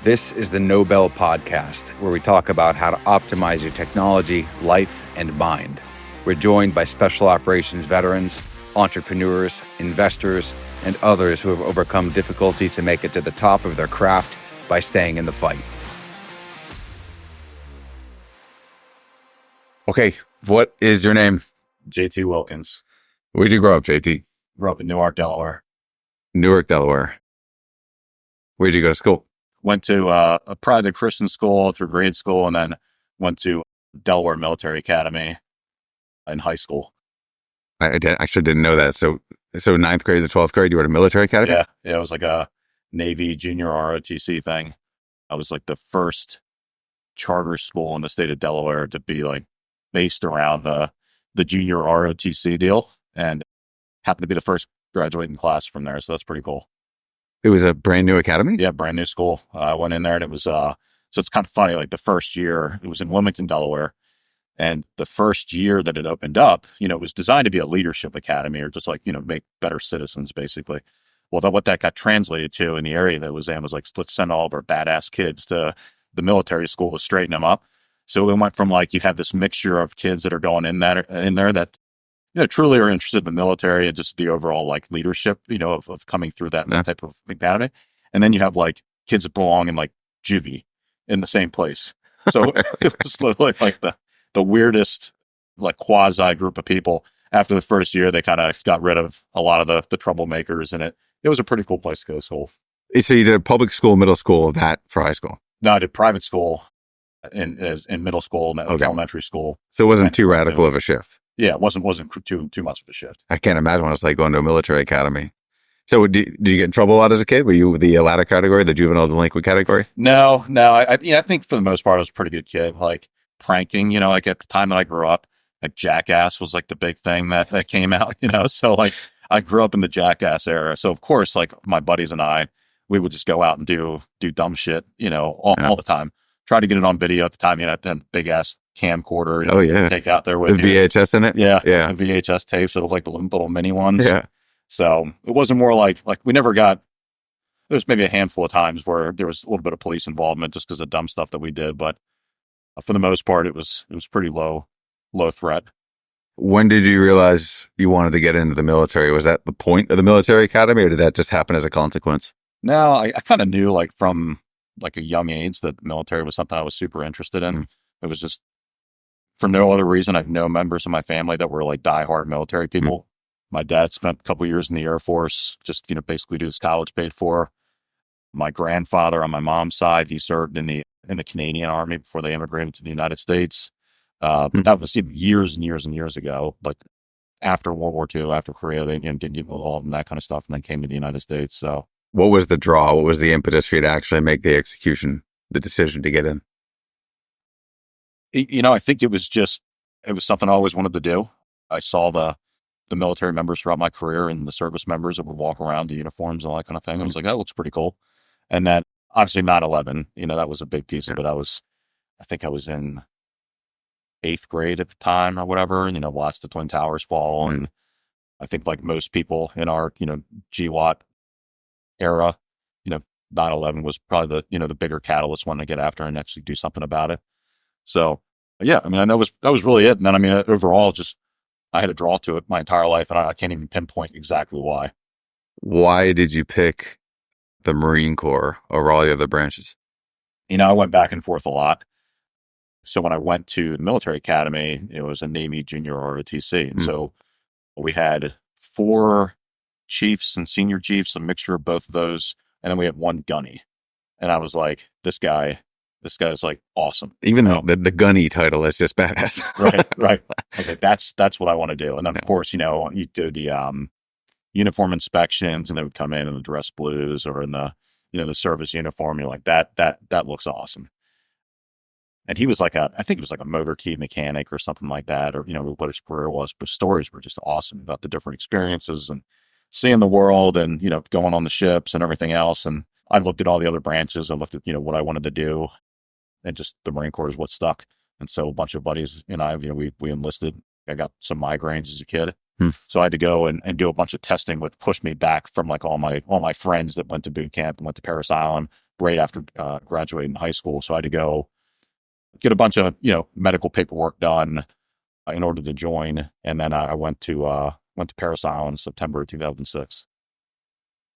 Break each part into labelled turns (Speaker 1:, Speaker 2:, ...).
Speaker 1: This is the Nobel Podcast, where we talk about how to optimize your technology, life, and mind. We're joined by special operations veterans, entrepreneurs, investors, and others who have overcome difficulty to make it to the top of their craft by staying in the fight. Okay, what is your name?
Speaker 2: JT Wilkins.
Speaker 1: Where'd you grow up, JT?
Speaker 2: Grew up in Newark, Delaware.
Speaker 1: Newark, Delaware. Where'd you go to school?
Speaker 2: Went to a private Christian school through grade school, and then went to Delaware Military Academy in high school.
Speaker 1: I actually didn't know that. So ninth grade to 12th grade, you were at a military academy?
Speaker 2: Yeah, it was like a Navy junior ROTC thing. I was like the first charter school in the state of Delaware to be like based around the junior ROTC deal, and happened to be the first graduating class from there. So that's pretty cool.
Speaker 1: It was a brand new academy?
Speaker 2: Yeah, brand new school. I went in there, and it was, so it's kind of funny, like the first year, it was in Wilmington, Delaware. And the first year that it opened up, it was designed to be a leadership academy, or just like, make better citizens, basically. Well, what that got translated to in the area that was in was like, let's send all of our badass kids to the military school to straighten them up. So it went from like, you have this mixture of kids that are going in there that, truly are interested in the military and just the overall like leadership, of coming through that type of academy. And then you have like kids that belong in like juvie in the same place. So it was literally like the weirdest like quasi group of people. After the first year, they kind of got rid of a lot of the troublemakers, and it was a pretty cool place to go to school.
Speaker 1: So you did a public school, middle school, that for high school?
Speaker 2: No, I did private school in middle school, elementary school.
Speaker 1: So it wasn't too radical of a shift.
Speaker 2: Yeah, it wasn't too much of a shift.
Speaker 1: I can't imagine what it's like going to a military academy. So did you get in trouble a lot as a kid? Were you the latter category, the juvenile delinquent category?
Speaker 2: No. I think for the most part, I was a pretty good kid. Like pranking, like at the time that I grew up, like Jackass was like the big thing that came out, So like I grew up in the Jackass era. So of course, like my buddies and I, we would just go out and do dumb shit, all the time. Try to get it on video at the time. That big ass camcorder. Take out there with
Speaker 1: the VHS in it.
Speaker 2: Yeah. The VHS tapes, sort of like the little mini ones.
Speaker 1: Yeah.
Speaker 2: So it wasn't more like we never got. There's maybe a handful of times where there was a little bit of police involvement just because of dumb stuff that we did, but for the most part, it was pretty low threat.
Speaker 1: When did you realize you wanted to get into the military? Was that the point of the military academy, or did that just happen as a consequence?
Speaker 2: No, I kind of knew like from like a young age that military was something I was super interested in. It was just for no other reason. I have no members of my family that were like diehard military people. My dad spent a couple years in the Air Force, just, basically do his college paid for. My grandfather on my mom's side, he served in the Canadian Army before they immigrated to the United States. That was years and years and years ago. Like after World War II, after Korea, they did all of that kind of stuff, and then came to the United States. So
Speaker 1: what was the draw? What was the impetus for you to actually make the decision to get in?
Speaker 2: I think it was something I always wanted to do. I saw the military members throughout my career and the service members that would walk around the uniforms and all that kind of thing. I was like, that looks pretty cool. And then obviously 9/11, that was a big piece of it. I think I was in 8th grade at the time or whatever, and, watched the Twin Towers fall. And I think like most people in our, GWAT era, 9/11 was probably the bigger catalyst one to get after and actually do something about it. So yeah, that was really it. And then, overall, just, I had a draw to it my entire life, and I can't even pinpoint exactly why.
Speaker 1: Why did you pick the Marine Corps over all the other branches?
Speaker 2: I went back and forth a lot. So when I went to the military academy, it was a Navy junior ROTC. And so we had 4 chiefs and senior chiefs, a mixture of both of those. And then we had 1 gunny. And I was like, this guy's like awesome.
Speaker 1: Even though the gunny title is just badass.
Speaker 2: Right. Okay, that's what I want to do. And then of course, you do the uniform inspections, and they would come in the dress blues or in the the service uniform. You're like, that looks awesome. And he was like I think he was like a motor key mechanic or something like that, or what his career was. But stories were just awesome about the different experiences and seeing the world, and going on the ships and everything else. And I looked at all the other branches. I looked at what I wanted to do. And just the Marine Corps is what stuck. And so a bunch of buddies and I, we enlisted. I got some migraines as a kid. So I had to go and do a bunch of testing, which pushed me back from like all my friends that went to boot camp and went to Parris Island, right after graduating high school. So I had to go get a bunch of, medical paperwork done in order to join. And then I went to Paris Island in September 2006.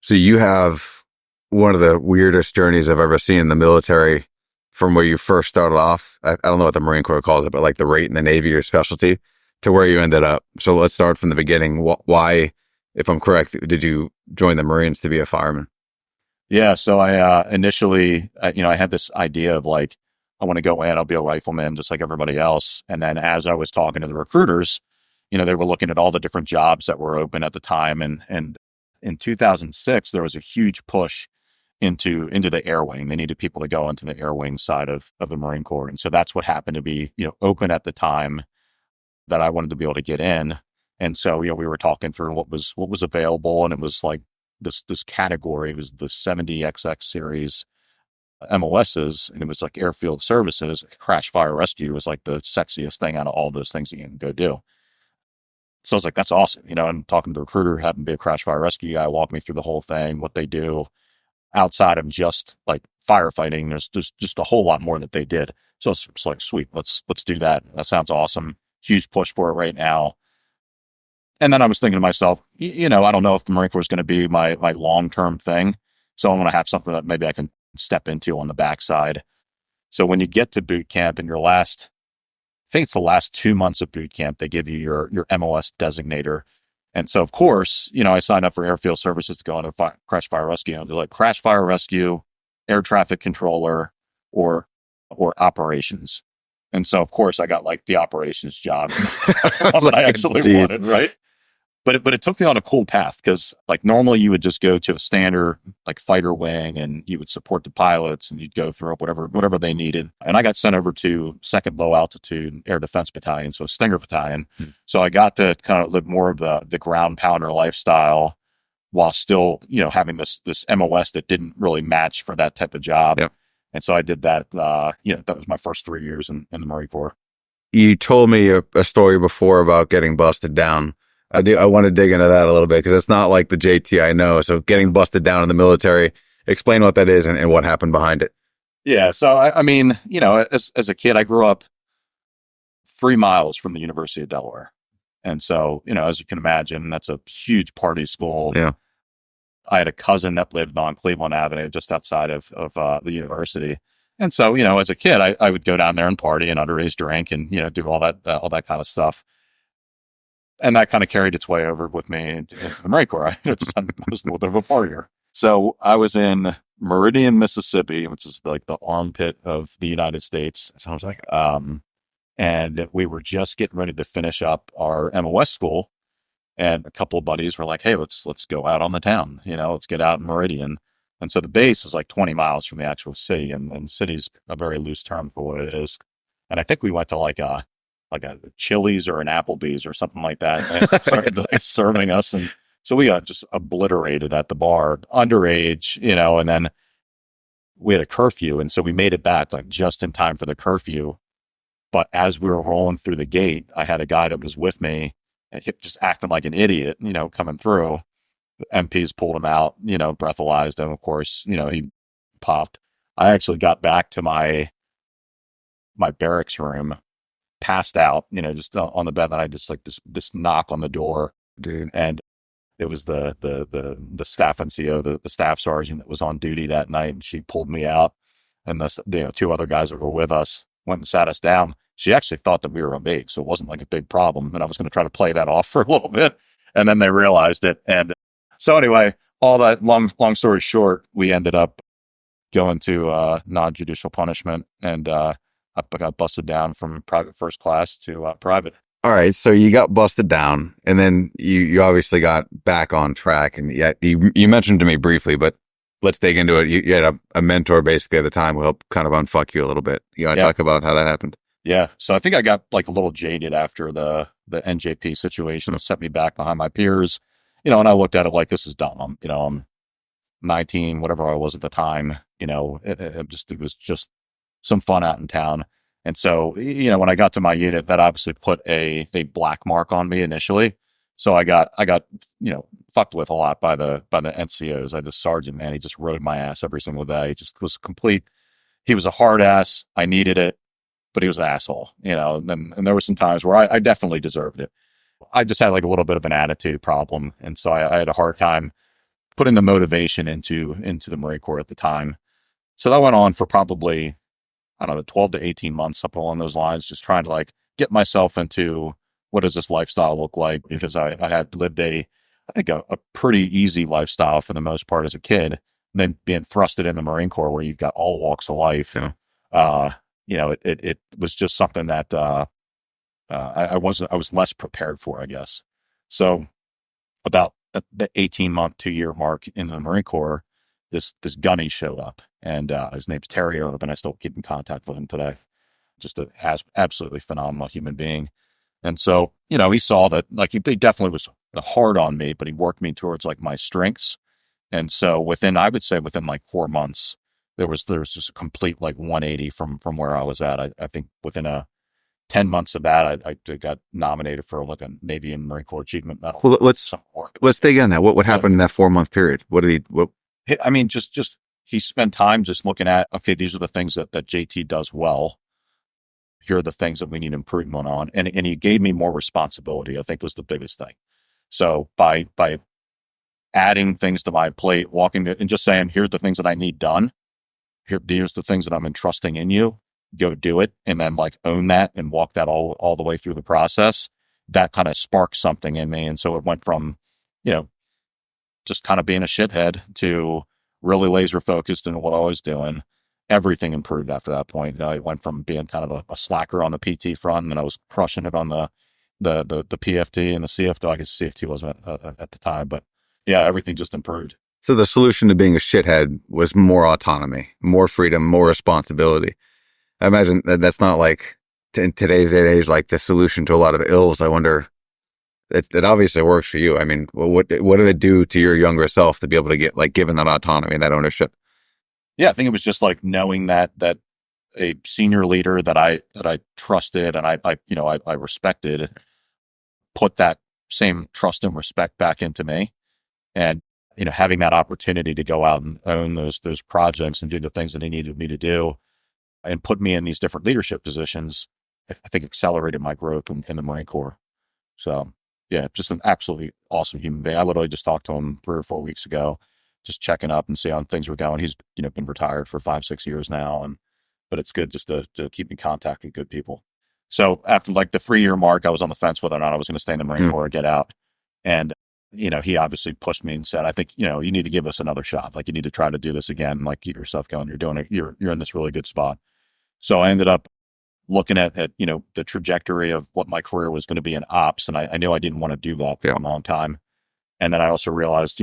Speaker 1: So you have one of the weirdest journeys I've ever seen in the military from where you first started off. I don't know what the Marine Corps calls it, but like the rate in the Navy, your specialty, to where you ended up. So let's start from the beginning. Why, if I'm correct, did you join the Marines to be a fireman?
Speaker 2: Yeah. So I initially, I had this idea of like, I want to go in, I'll be a rifleman just like everybody else. And then as I was talking to the recruiters, they were looking at all the different jobs that were open at the time. And in 2006, there was a huge push into the air wing. They needed people to go into the air wing side of the Marine Corps. And so that's what happened to be, open at the time that I wanted to be able to get in. And so, we were talking through what was available. And it was like this category. It was the 70XX series MOSs, and it was like airfield services. Crash fire rescue was like the sexiest thing out of all those things that you can go do. So I was like, that's awesome. And talking to the recruiter, happened to be a crash fire rescue guy, walked me through the whole thing, what they do outside of just like firefighting. There's just a whole lot more that they did. So it's like, sweet, let's do that. That sounds awesome. Huge push for it right now. And then I was thinking to myself, I don't know if the Marine Corps is going to be my long-term thing. So I want to have something that maybe I can step into on the backside. So when you get to boot camp in I think it's the last 2 months of boot camp, they give you your MOS designator. And so, of course, I signed up for airfield services to go into crash fire rescue. They're like crash fire rescue, air traffic controller, or operations. And so, of course, I got like the operations job that I actually wanted, right? But it took me on a cool path because like normally you would just go to a standard like fighter wing and you would support the pilots and you'd go through whatever they needed. And I got sent over to 2nd Low Altitude Air Defense Battalion, so a Stinger Battalion. So I got to kind of live more of the ground pounder lifestyle while still, having this MOS that didn't really match for that type of job.
Speaker 1: Yep.
Speaker 2: And so I did that, that was my first 3 years in the Marine Corps.
Speaker 1: You told me a story before about getting busted down. I want to dig into that a little bit because it's not like the JT I know. So getting busted down in the military, explain what that is and what happened behind it.
Speaker 2: Yeah. So, I mean, as a kid, I grew up 3 miles from the University of Delaware. And so, as you can imagine, that's a huge party school.
Speaker 1: Yeah.
Speaker 2: I had a cousin that lived on Cleveland Avenue, just outside of the university. And so, as a kid, I would go down there and party and underage drink and, do all that kind of stuff. And that kind of carried its way over with me into the Marine Corps. I was a little bit of a partier. So I was in Meridian, Mississippi, which is like the armpit of the United States. Sounds like, and we were just getting ready to finish up our MOS school. And a couple of buddies were like, hey, let's go out on the town, let's get out in Meridian. And so the base is like 20 miles from the actual city, and city's a very loose term for what it is. And I think we went to like a Chili's or an Applebee's or something like that. And started serving us. And so we got just obliterated at the bar, underage, and then we had a curfew. And so we made it back like just in time for the curfew. But as we were rolling through the gate, I had a guy that was with me and just acting like an idiot, coming through. The MPs pulled him out, breathalyzed him. Of course, he popped. I actually got back to my barracks room, passed out, just on the bed, and I just like this knock on the door,
Speaker 1: dude.
Speaker 2: And it was the staff NCO, the staff sergeant that was on duty that night, and she pulled me out, and the 2 other guys that were with us went and sat us down. She actually thought that we were obeyed, so it wasn't like a big problem, and I was going to try to play that off for a little bit, and then they realized it, and so anyway, all that long story short, we ended up going to non-judicial punishment, and I got busted down from private first class to private.
Speaker 1: All right. So you got busted down and then you obviously got back on track. And yeah, you mentioned to me briefly, but let's dig into it. You had a mentor basically at the time who helped kind of unfuck you a little bit. Talk about how that happened? Yeah.
Speaker 2: So I think I got like a little jaded after the NJP situation. It set me back behind my peers, and I looked at it like, this is dumb. I'm 19, whatever I was at the time, it was just some fun out in town. And so, when I got to my unit, that obviously put a black mark on me initially, So I got, fucked with a lot by the NCOs. I had this sergeant, man, he just rode my ass every single day. He just was complete. He was a hard ass. I needed it, but he was an asshole, and there were some times where I definitely deserved it. I just had like a little bit of an attitude problem. And so I had a hard time putting the motivation into the Marine Corps at the time. So that went on for probably, I don't know, 12 to 18 months, something along those lines, just trying to like get myself into what does this lifestyle look like? Because I had lived I think a pretty easy lifestyle for the most part as a kid. And then being thrusted in the Marine Corps where you've got all walks of life.
Speaker 1: Yeah.
Speaker 2: It was just something that, I was less prepared for, I guess. So about the 18-month, 2-year mark in the Marine Corps, this gunny showed up, and his name's Terry Erb, and I still keep in contact with him today. Just a absolutely phenomenal human being. And so, he saw that, like, he definitely was hard on me, but he worked me towards like my strengths. And so I would say within like 4 months, there was just a complete like 180 from where I was at. I think within 10 months of that, I got nominated for like a Navy and Marine Corps Achievement Medal.
Speaker 1: Well, let's dig in that. What happened in that 4-month period?
Speaker 2: I mean, just he spent time just looking at, okay, these are the things that JT does well. Here are the things that we need improvement on. And he gave me more responsibility, I think was the biggest thing. So by adding things to my plate, and just saying, here's the things that I need done. Here's the things that I'm entrusting in you. Go do it, and then like own that and walk that all the way through the process. That kind of sparked something in me. And so it went from, just kind of being a shithead to really laser focused in what I was doing. Everything improved after that point. I went from being kind of a slacker on the PT front, and then I was crushing it on the PFT and the CFT. I guess CFT wasn't at the time, but yeah, everything just improved.
Speaker 1: So the solution to being a shithead was more autonomy, more freedom, more responsibility. I imagine that's not like in today's age, like the solution to a lot of ills. I wonder, it obviously works for you. I mean, what did it do to your younger self to be able to get like given that autonomy and that ownership?
Speaker 2: Yeah, I think it was just like knowing that a senior leader that I trusted and I respected put that same trust and respect back into me, and having that opportunity to go out and own those projects and do the things that he needed me to do, and put me in these different leadership positions, I think accelerated my growth in the Marine Corps. So yeah, just an absolutely awesome human being. I literally just talked to him 3 or 4 weeks ago, just checking up and see how things were going. He's, been retired for 5-6 years now. But it's good just to keep in contact with good people. So after like the 3-year mark, I was on the fence whether or not I was going to stay in the Marine Corps or get out. And, he obviously pushed me and said, I think, you need to give us another shot. Like, you need to try to do this again. Like, keep yourself going. You're doing it. You're in this really good spot. So I ended up looking at the trajectory of what my career was going to be in ops. And I knew I didn't want to do that for a long time. And then I also realized,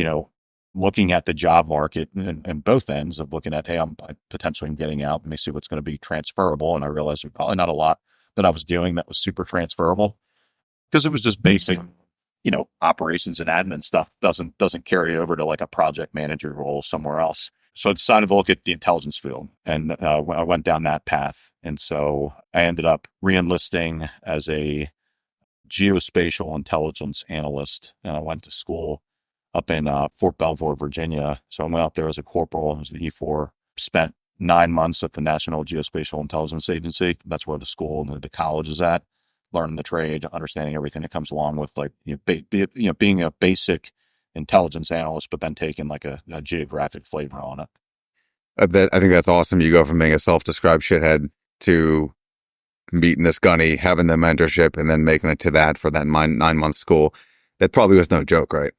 Speaker 2: looking at the job market and both ends of looking at, hey, I'm potentially getting out. Let me see what's going to be transferable. And I realized there's probably not a lot that I was doing that was super transferable, because it was just basic, operations and admin stuff doesn't carry over to like a project manager role somewhere else. So I decided to look at the intelligence field, and I went down that path. And so I ended up re-enlisting as a geospatial intelligence analyst, and I went to school up in Fort Belvoir, Virginia. So I went up there as a corporal, as an E4, spent 9 months at the National Geospatial Intelligence Agency. That's where the school and the college is at, learning the trade, understanding everything that comes along with like, being a basic intelligence analyst, but then taking like a geographic flavor on it.
Speaker 1: I think that's awesome. You go from being a self-described shithead to meeting this gunny, having the mentorship, and then making it to that for that 9-month school. That probably was no joke, right?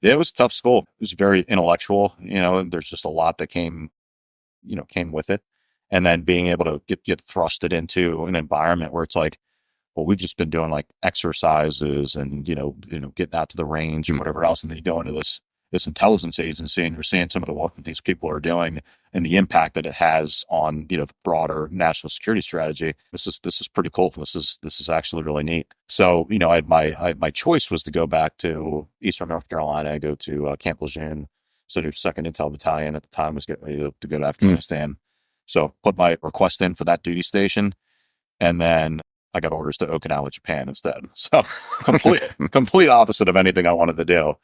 Speaker 2: Yeah, it was a tough school. It was very intellectual, there's just a lot that came with it. And then being able to get thrusted into an environment where it's like, well, we've just been doing like exercises and, getting out to the range and whatever else. And then you go into this intelligence agency and you're seeing some of the work that these people are doing and the impact that it has on, the broader national security strategy. This is pretty cool. This is actually really neat. So, I had my choice was to go back to Eastern North Carolina, go to Camp Lejeune. So the 2nd Intel Battalion at the time was getting ready to go to Afghanistan. So put my request in for that duty station. And then I got orders to Okinawa, Japan instead. So complete opposite of anything I wanted to do.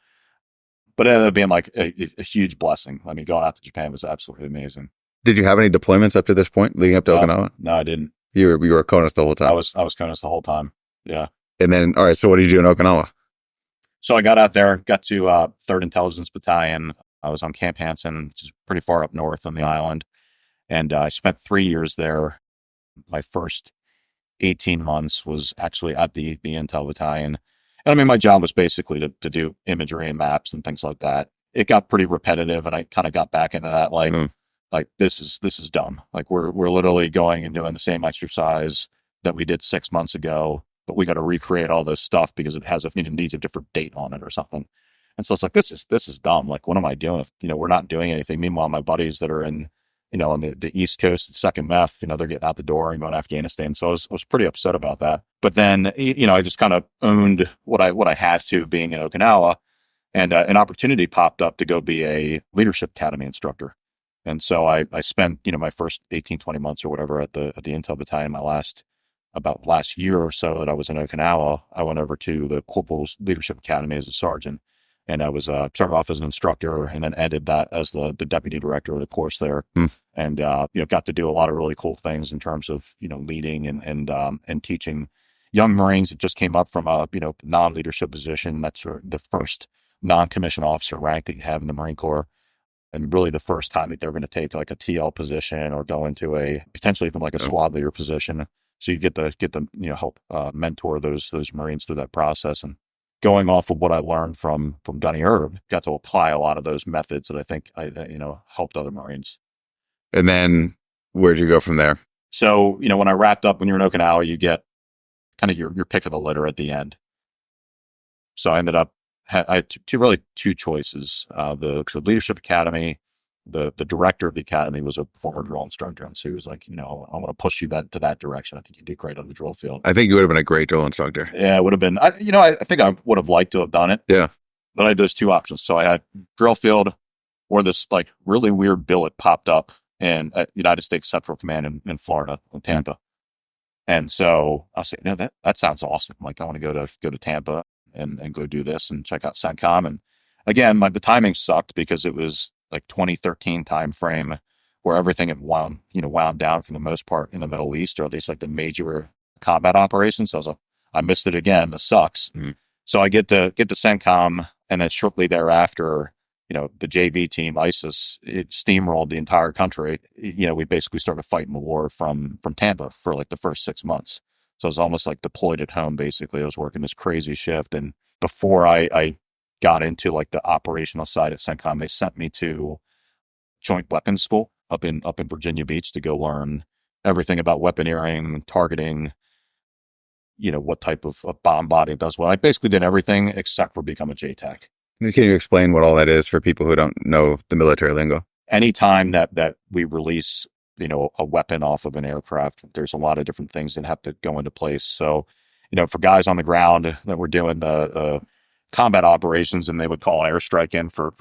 Speaker 2: But it ended up being like a huge blessing. I mean, going out to Japan was absolutely amazing.
Speaker 1: Did you have any deployments up to this point leading up to Okinawa?
Speaker 2: No, I didn't.
Speaker 1: You were CONUS the whole time.
Speaker 2: I was CONUS the whole time. Yeah.
Speaker 1: And then, all right. So what did you do in Okinawa?
Speaker 2: So I got out there, got to 3rd Intelligence Battalion. I was on Camp Hansen, which is pretty far up north on the island. And I spent 3 years there. My first 18 months was actually at the Intel Battalion. And I mean, my job was basically to do imagery and maps and things like that. It got pretty repetitive, and I kind of got back into that, like this is dumb. Like we're literally going and doing the same exercise that we did 6 months ago, but we got to recreate all this stuff because it needs a different date on it or something. And so it's like, this is dumb. Like, what am I doing if, we're not doing anything? Meanwhile, my buddies that are in, on the East Coast, 2nd MEF, they're getting out the door and going to Afghanistan. So I was pretty upset about that. But then, I just kind of owned what I had to being in Okinawa, and an opportunity popped up to go be a leadership academy instructor. And so I spent, my first 18, 20 months or whatever at the Intel Battalion, about last year or so that I was in Okinawa. I went over to the Corporal's Leadership Academy as a sergeant. And I was started off as an instructor and then ended that as the deputy director of the course there. And, got to do a lot of really cool things in terms of, leading and teaching young Marines that just came up from a, non-leadership position. That's the first non-commissioned officer rank that you have in the Marine Corps. And really the first time that they're going to take like a TL position or go into a potentially even like a squad leader position. So you get to help mentor those Marines through that process. And going off of what I learned from Gunny Herb, got to apply a lot of those methods that I think helped other Marines.
Speaker 1: And then where'd you go from there?
Speaker 2: So, when I wrapped up, when you're in Okinawa, you get kind of your pick of the litter at the end. So I ended up, I had two choices. The Leadership Academy, the director of the academy was a former drill instructor. And so he was like, I want to push you to that direction. I think you do great on the drill field.
Speaker 1: I think you would have been a great drill instructor.
Speaker 2: Yeah, it would have been. I think I would have liked to have done it.
Speaker 1: Yeah.
Speaker 2: But I had those two options. So I had drill field or this like really weird billet popped up at United States Central Command in Florida, in Tampa. And so I was like, that sounds awesome. Like I want to go to Tampa and go do this and check out CENTCOM. And again, the timing sucked because it was like 2013 time frame where everything had wound down for the most part in the Middle East, or at least like the major combat operations. So I missed it again. This sucks. So I get to CENTCOM, and then shortly thereafter, the JV team, ISIS, it steamrolled the entire country. We basically started fighting the war from Tampa for like the first 6 months. So I was almost like deployed at home. Basically, I was working this crazy shift. And before I got into like the operational side at CENTCOM, they sent me to Joint Weapons School up in Virginia Beach to go learn everything about weaponeering, targeting, what type of bomb body it does. Well, I basically did everything except for become a JTAC.
Speaker 1: Can you explain what all that is for people who don't know the military lingo?
Speaker 2: Anytime that we release, a weapon off of an aircraft, there's a lot of different things that have to go into place. So, for guys on the ground that were doing the combat operations and they would call an airstrike in for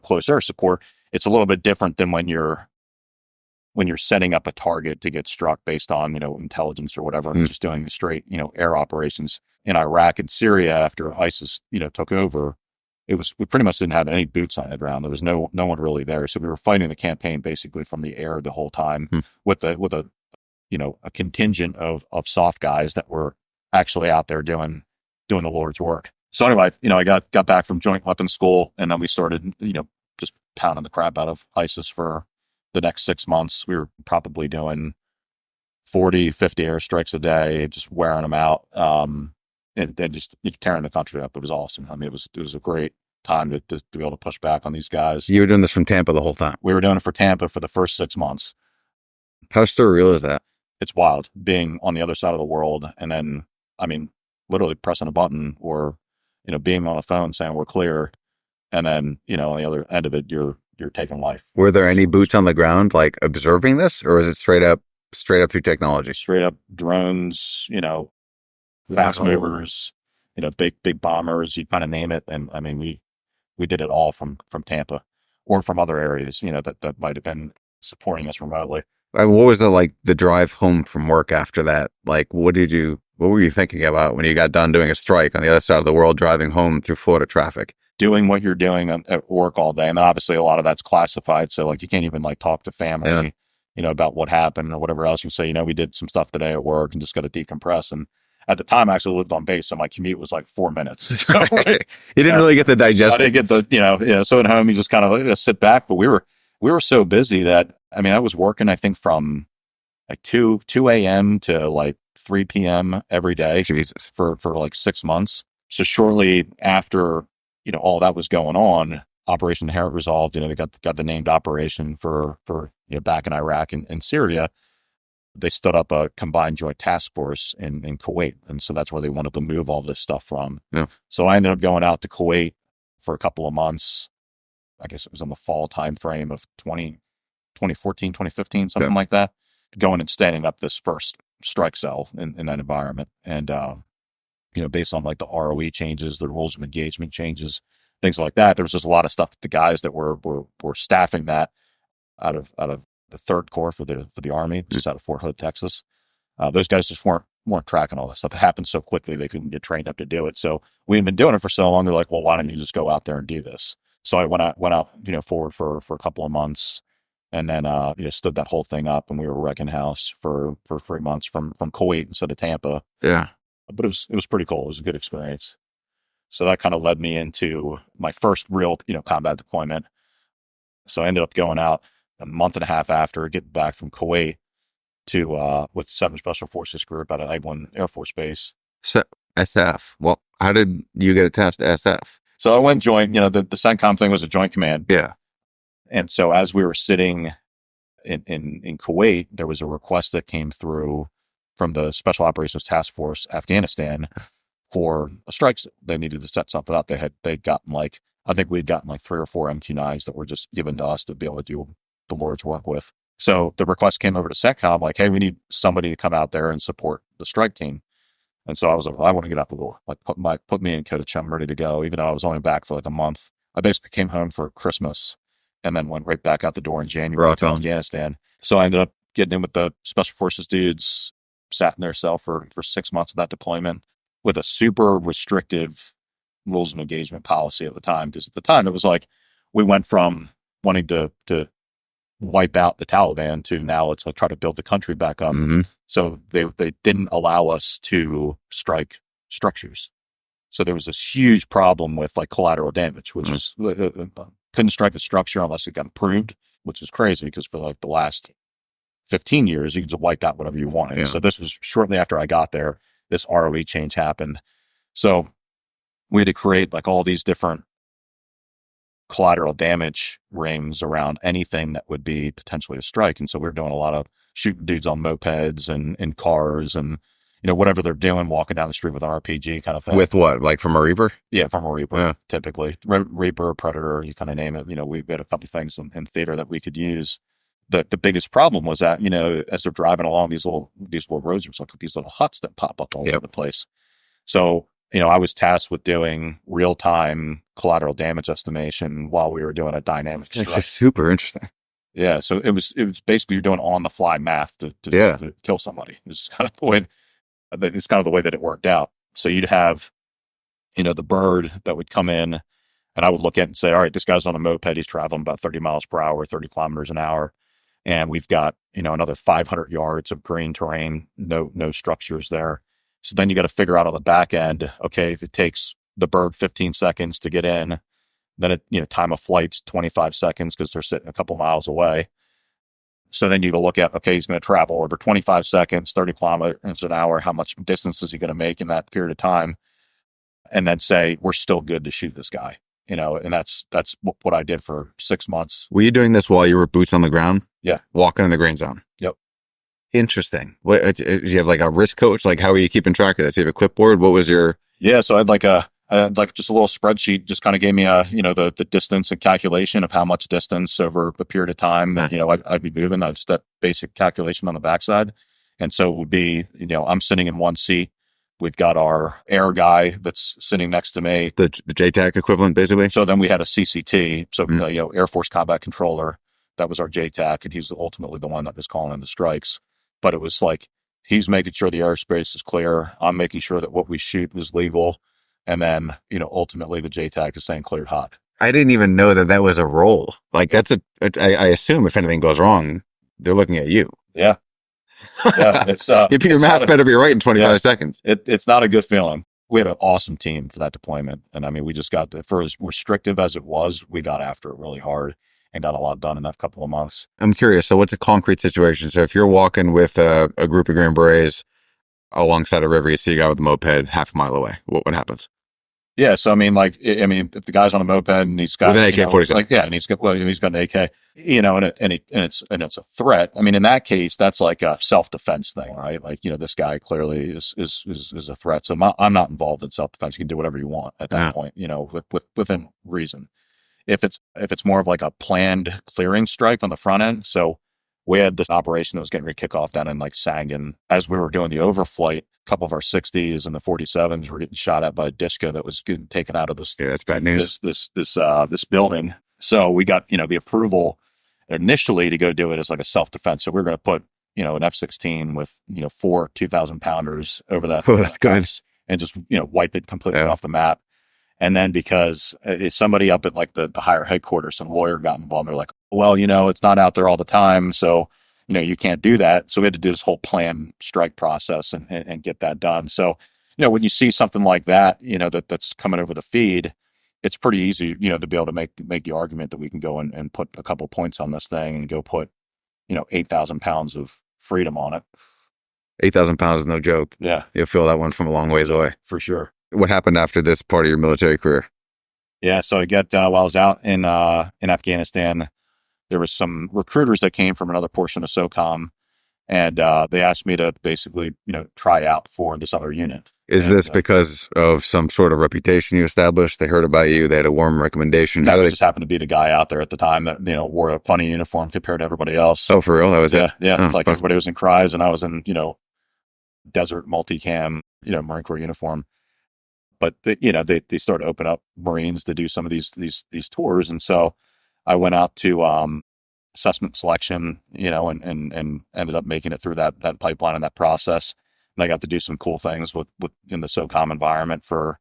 Speaker 2: close air support, it's a little bit different than when you're setting up a target to get struck based on, intelligence or whatever, and just doing the straight, air operations. In Iraq and Syria after ISIS, took over, we pretty much didn't have any boots on the ground. There was no one really there. So we were fighting the campaign basically from the air the whole time with a contingent of soft guys that were actually out there doing the Lord's work. So anyway, I got back from Joint Weapons School, and then we started, just pounding the crap out of ISIS for the next 6 months. We were probably doing 40, 50 airstrikes a day, just wearing them out. And just tearing the country up. It was awesome. I mean, it was a great time to be able to push back on these guys.
Speaker 1: You were doing this from Tampa the whole time?
Speaker 2: We were doing it for Tampa for the first 6 months.
Speaker 1: How surreal is that?
Speaker 2: It's wild being on the other side of the world. And then, I mean, literally pressing a button or, being on the phone saying we're clear. And then, on the other end of it, you're taking life.
Speaker 1: Were there any boots on the ground, like observing this, or is it straight up through technology?
Speaker 2: Straight up drones, fast movers, big bombers, you kind of name it. And I mean, we did it all from Tampa or from other areas, that might have been supporting us remotely.
Speaker 1: And what was the drive home from work after that? Like, what did you What were you thinking about when you got done doing a strike on the other side of the world, driving home through Florida traffic?
Speaker 2: Doing what you're doing at work all day. And then obviously a lot of that's classified. So like you can't even like talk to family, about what happened or whatever else. You say, we did some stuff today at work and just got to decompress. And at the time I actually lived on base. So my commute was like 4 minutes. So,
Speaker 1: you didn't really get to digest
Speaker 2: it. I didn't get the, so at home you just kind of sit back, but we were so busy that, I was working, I think from like 2 a.m. to like 3 p.m. every day.
Speaker 1: Jesus.
Speaker 2: For like 6 months. So shortly after, all that was going on, Operation Inherent Resolve, they got the named operation for back in Iraq and Syria. They stood up a combined joint task force in Kuwait. And so that's where they wanted to move all this stuff from.
Speaker 1: Yeah.
Speaker 2: So I ended up going out to Kuwait for a couple of months. I guess it was in the fall time frame of 2014, 2015, something like that. Going and standing up this first strike cell in that environment. And, based on like the ROE changes, the rules of engagement changes, things like that. There was just a lot of stuff that the guys that were staffing that out of the Third Corps for the Army, just out of Fort Hood, Texas. Those guys just weren't tracking all that stuff. It happened so quickly they couldn't get trained up to do it. So we had been doing it for so long. They're like, well, why don't you just go out there and do this? So I went out, forward for a couple of months, and then stood that whole thing up, and we were wrecking house for 3 months from Kuwait instead of Tampa.
Speaker 1: Yeah.
Speaker 2: But it was pretty cool. It was a good experience. So that kind of led me into my first real, combat deployment. So I ended up going out a month and a half after getting back from Kuwait to with 7th Special Forces Group out of Eglin Air Force Base.
Speaker 1: So SF. Well, how did you get attached to SF?
Speaker 2: So I went joint. The CENTCOM thing was a joint command.
Speaker 1: Yeah.
Speaker 2: And so as we were sitting in Kuwait, there was a request that came through from the Special Operations Task Force Afghanistan for a strike. They needed to set something up. They'd gotten I think we'd gotten 3 or 4 MQ-9s that were just given to us to be able to do the Lord's work with. So the request came over to CENTCOM like, hey, we need somebody to come out there and support the strike team. And so I was like, well, I want to get out the door. Put me in coach. I'm ready to go. Even though I was only back for a month. I basically came home for Christmas and then went right back out the door in January to Afghanistan. So I ended up getting in with the Special Forces dudes, sat in their cell for 6 months of that deployment with a super restrictive rules of engagement policy at the time. Because at the time it was like, we went from wanting to wipe out the Taliban to now let's try to build the country back up.
Speaker 1: Mm-hmm.
Speaker 2: So they didn't allow us to strike structures. So there was this huge problem with collateral damage, which was couldn't strike a structure unless it got approved, which is crazy because for the last 15 years, you could just wipe out whatever you wanted. Yeah. So this was shortly after I got there, this ROE change happened. So we had to create all these different collateral damage rings around anything that would be potentially a strike. And so we were doing a lot of shooting dudes on mopeds and cars and, whatever they're doing, walking down the street with an RPG kind of thing.
Speaker 1: With what? From a Reaper?
Speaker 2: Yeah, from a Reaper, typically. Reaper, Predator, you kind of name it. We've got a couple of things in theater that we could use. The biggest problem was that, as they're driving along these little roads, there's these little huts that pop up all over the place. So, I was tasked with doing real-time collateral damage estimation while we were doing a dynamic strike.
Speaker 1: It's just super interesting.
Speaker 2: Yeah, so it was basically you're doing on-the-fly math to kill somebody. It's kind of the way that it worked out. So you'd have, the bird that would come in, and I would look at it and say, all right, this guy's on a moped. He's traveling about 30 miles per hour, 30 kilometers an hour. And we've got, another 500 yards of green terrain, no structures there. So then you got to figure out on the back end, okay, if it takes the bird 15 seconds to get in, then time of flight's 25 seconds because they're sitting a couple miles away. So then you go look at, okay, he's going to travel over 25 seconds, 30 kilometers an hour. How much distance is he going to make in that period of time? And then say, we're still good to shoot this guy, and that's what I did for 6 months.
Speaker 1: Were you doing this while you were boots on the ground?
Speaker 2: Yeah.
Speaker 1: Walking in the green zone?
Speaker 2: Yep.
Speaker 1: Interesting. What, do you have a risk coach? How are you keeping track of this? Do you have a clipboard? What was your...
Speaker 2: Yeah. So I had just a little spreadsheet, just kind of gave me the distance and calculation of how much distance over a period of time that, I'd be moving. Just that basic calculation on the backside. And so it would be, I'm sitting in one seat. We've got our air guy that's sitting next to me.
Speaker 1: The JTAC equivalent, basically?
Speaker 2: So then we had a CCT. So, Air Force Combat Controller. That was our JTAC. And he's ultimately the one that was calling in the strikes. But it was He's making sure the airspace is clear. I'm making sure that what we shoot is legal. And then, ultimately the JTAC is saying cleared hot.
Speaker 1: I didn't even know that was a role. Like I assume if anything goes wrong, they're looking at you.
Speaker 2: Yeah. Yeah. It's,
Speaker 1: your math better be right in 25 seconds.
Speaker 2: It's not a good feeling. We had an awesome team for that deployment. And I mean, we just got for as restrictive as it was, we got after it really hard and got a lot done in that couple of months.
Speaker 1: I'm curious. So what's a concrete situation? So if you're walking with a group of Green Berets alongside a river, you see a guy with a moped half a mile away, what happens?
Speaker 2: Yeah. So, I mean, if the guy's on a moped and he's got
Speaker 1: with an AK-47,
Speaker 2: and he's got an AK, and it's a threat. I mean, in that case, that's like a self-defense thing, right? Like, this guy clearly is a threat. So I'm not involved in self-defense. You can do whatever you want at that point, within reason. If it's more of like a planned clearing strike on the front end. So we had this operation that was getting ready to kick off down in like Sangan. As we were doing the overflight, a couple of our 60s and the 47s were getting shot at by a disco that was getting taken out of this.
Speaker 1: Yeah, that's bad news.
Speaker 2: This building. So we got, the approval initially to go do it as like a self-defense. So we were going to put, an F-16 with, 4 2,000 pounders over that.
Speaker 1: Oh, that's good.
Speaker 2: And just, wipe it completely off the map. And then because it's somebody up at like the higher headquarters, some lawyer got involved. They're like, well, it's not out there all the time. So, you can't do that. So we had to do this whole plan strike process and get that done. So, when you see something like that, that's coming over the feed, it's pretty easy, to be able to make the argument that we can go and put a couple points on this thing and go put, 8,000 pounds of freedom on it.
Speaker 1: 8,000 pounds is no joke.
Speaker 2: Yeah.
Speaker 1: You'll feel that one from a long ways away.
Speaker 2: For sure.
Speaker 1: What happened after this part of your military career?
Speaker 2: Yeah. So I got, while I was out in Afghanistan, there was some recruiters that came from another portion of SOCOM, and they asked me to basically, try out for this other unit.
Speaker 1: Is this because of some sort of reputation you established? They heard about you. They had a warm recommendation.
Speaker 2: No, I just happened to be the guy out there at the time that, wore a funny uniform compared to everybody else.
Speaker 1: Oh, for real? That was it?
Speaker 2: Yeah. It's like everybody was in cries and I was in, desert multicam, Marine Corps uniform. But they started to open up Marines to do some of these tours. And so I went out to assessment selection, and ended up making it through that pipeline and that process. And I got to do some cool things with in the SOCOM environment for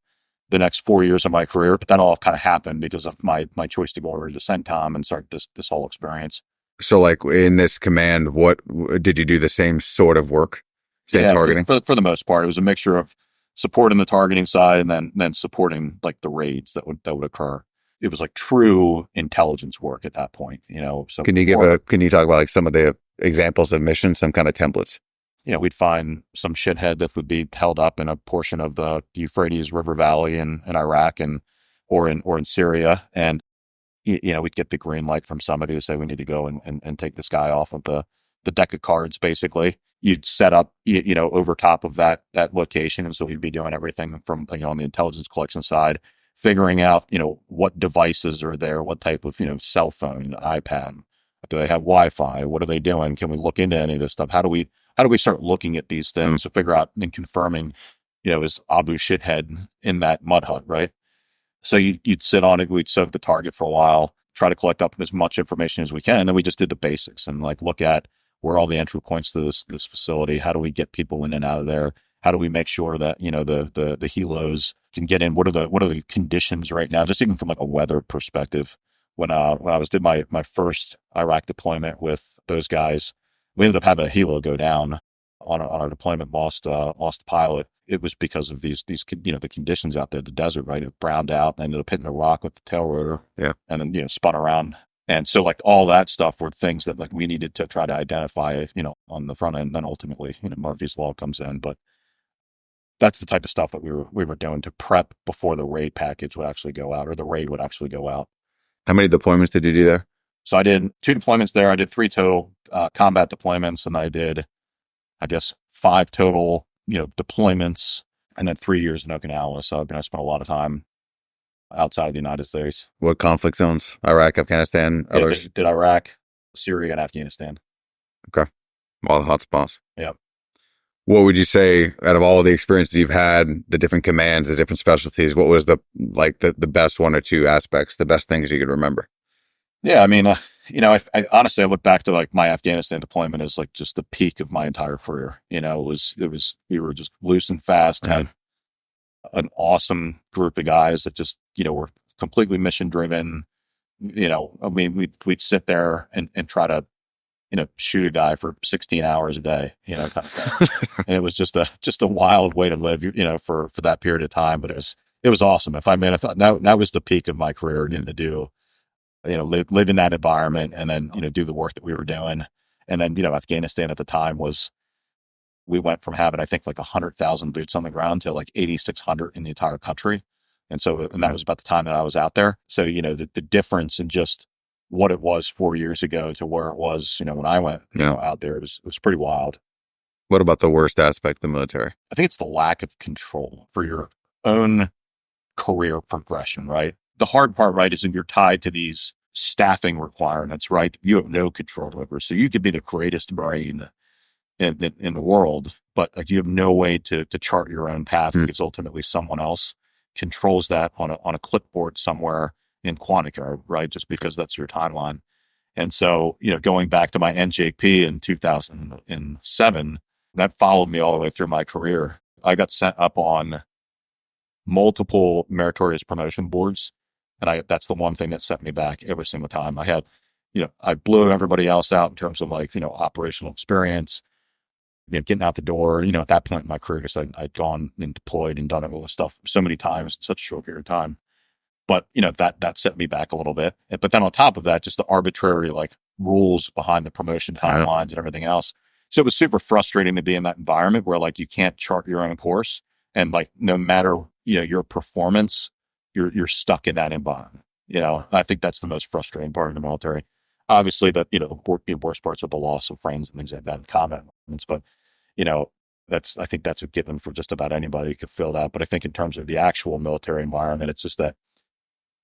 Speaker 2: the next 4 years of my career. But that all kind of happened because of my choice to go over to CENTCOM and start this whole experience. So
Speaker 1: like in this command, what did you do the same sort of work? Same targeting?
Speaker 2: For the most part, it was a mixture of supporting the targeting side and then supporting like the raids that would occur. It was like true intelligence work at that point, So
Speaker 1: can you talk about like some of the examples of missions, some kind of templates?
Speaker 2: We'd find some shithead that would be held up in a portion of the Euphrates River Valley in Iraq or in Syria. And, we'd get the green light from somebody to say, we need to go and take this guy off of the deck of cards, basically. You'd set up, over top of that location. And so we'd be doing everything from, on the intelligence collection side, figuring out, what devices are there, what type of, cell phone, iPad, do they have Wi-Fi? What are they doing? Can we look into any of this stuff? How do we start looking at these things to figure out and confirming, is Abu shithead in that mud hut, right? So you'd sit on it. We'd soak the target for a while, try to collect up as much information as we can. And then we just did the basics and like look at where are all the entry points to this facility? How do we get people in and out of there? How do we make sure that, the helos can get in? What are the conditions right now? Just even from like a weather perspective. When I did my first Iraq deployment with those guys, we ended up having a helo go down on our deployment, lost a pilot. It was because of these the conditions out there, the desert, right? It browned out and ended up hitting a rock with the tail rotor.
Speaker 1: Yeah.
Speaker 2: And then, spun around. And so like all that stuff were things that like we needed to try to identify, on the front end. And then ultimately, Murphy's Law comes in, but that's the type of stuff that we were doing to prep before the raid package would actually go out or the raid would actually go out.
Speaker 1: How many deployments did you do there?
Speaker 2: So I did 2 deployments there. I did 3 total combat deployments, and I did, I guess, 5 total, deployments, and then 3 years in Okinawa. So I spent a lot of time outside the United States.
Speaker 1: What conflict zones? Iraq, Afghanistan, others?
Speaker 2: Did Iraq, Syria, and Afghanistan.
Speaker 1: Okay. All the hot spots.
Speaker 2: Yeah.
Speaker 1: What would you say out of all of the experiences you've had, the different commands, the different specialties, what was the best 1 or 2 aspects, the best things you could remember?
Speaker 2: Yeah. I mean, I honestly, I look back to like my Afghanistan deployment as like just the peak of my entire career. We were just loose and fast,
Speaker 1: Yeah.
Speaker 2: had an awesome group of guys that just, were completely mission driven. I mean, we'd sit there and try to, shoot a guy for 16 hours a day, kind of thing. And it was just a wild way to live, for that period of time. But it was awesome. If that was the peak of my career, getting to do, live in that environment and then, do the work that we were doing. And then, Afghanistan at the time we went from having, I think, like 100,000 boots on the ground to like 8,600 in the entire country. And that was about the time that I was out there. So, the difference in just what it was 4 years ago to where it was, when I went, out there, it was pretty wild.
Speaker 1: What about the worst aspect of the military?
Speaker 2: I think it's the lack of control for your own career progression, right? The hard part, right, is that you're tied to these staffing requirements, right? You have no control over. So you could be the greatest brain in the world, but like you have no way to chart your own path because ultimately someone else controls that on a clipboard somewhere in Quantica, right? Just because that's your timeline. And so, going back to my NJP in 2007, that followed me all the way through my career. I got sent up on multiple meritorious promotion boards. And that's the one thing that set me back every single time. I blew everybody else out in terms of like, operational experience, getting out the door, at that point in my career, because I'd gone and deployed and done all this stuff so many times in such a short period of time. But, that set me back a little bit. But then on top of that, just the arbitrary like rules behind the promotion timelines and everything else. So it was super frustrating to be in that environment where like you can't chart your own course. And like, no matter, your performance, you're stuck in that environment. I think that's the most frustrating part of the military. Obviously, the worst parts of the loss of friends and things like that, combat moments. But I think that's a given for just about anybody who could feel that. But I think in terms of the actual military environment, it's just that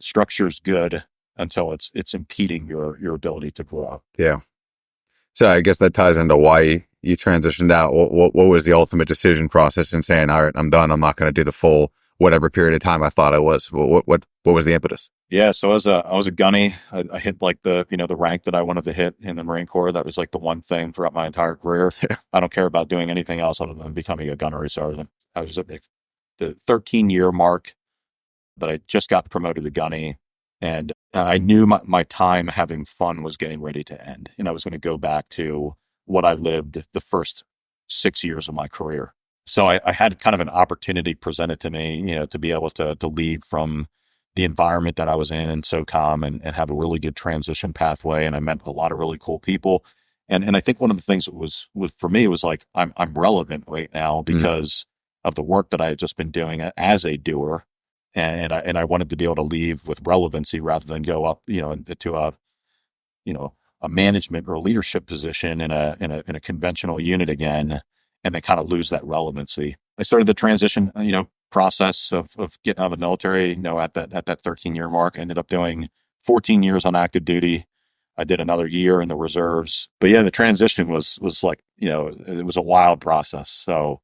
Speaker 2: structure is good until it's impeding your ability to grow up.
Speaker 1: Yeah. So I guess that ties into why you transitioned out. What was the ultimate decision process in saying, all right, I'm done. I'm not going to do the full whatever period of time I thought I was. What was the impetus?
Speaker 2: Yeah, so I was a gunny. I hit like the rank that I wanted to hit in the Marine Corps. That was like the one thing throughout my entire career. I don't care about doing anything else other than becoming a gunnery sergeant. I was at the 13-year mark that I just got promoted to gunny, and I knew my time having fun was getting ready to end, and I was going to go back to what I lived the first 6 years of my career. So I had kind of an opportunity presented to me, to be able to leave from the environment that I was in SOCOM and have a really good transition pathway. And I met a lot of really cool people. And I think one of the things that was for me was like, I'm relevant right now because of the work that I had just been doing as a doer. And I wanted to be able to leave with relevancy rather than go up, into a management or a leadership position in a conventional unit again, and then kind of lose that relevancy. I started the transition, process of getting out of the military, at that 13-year mark. I ended up doing 14 years on active duty. I did another year in the reserves. But yeah, the transition was like, it was a wild process. So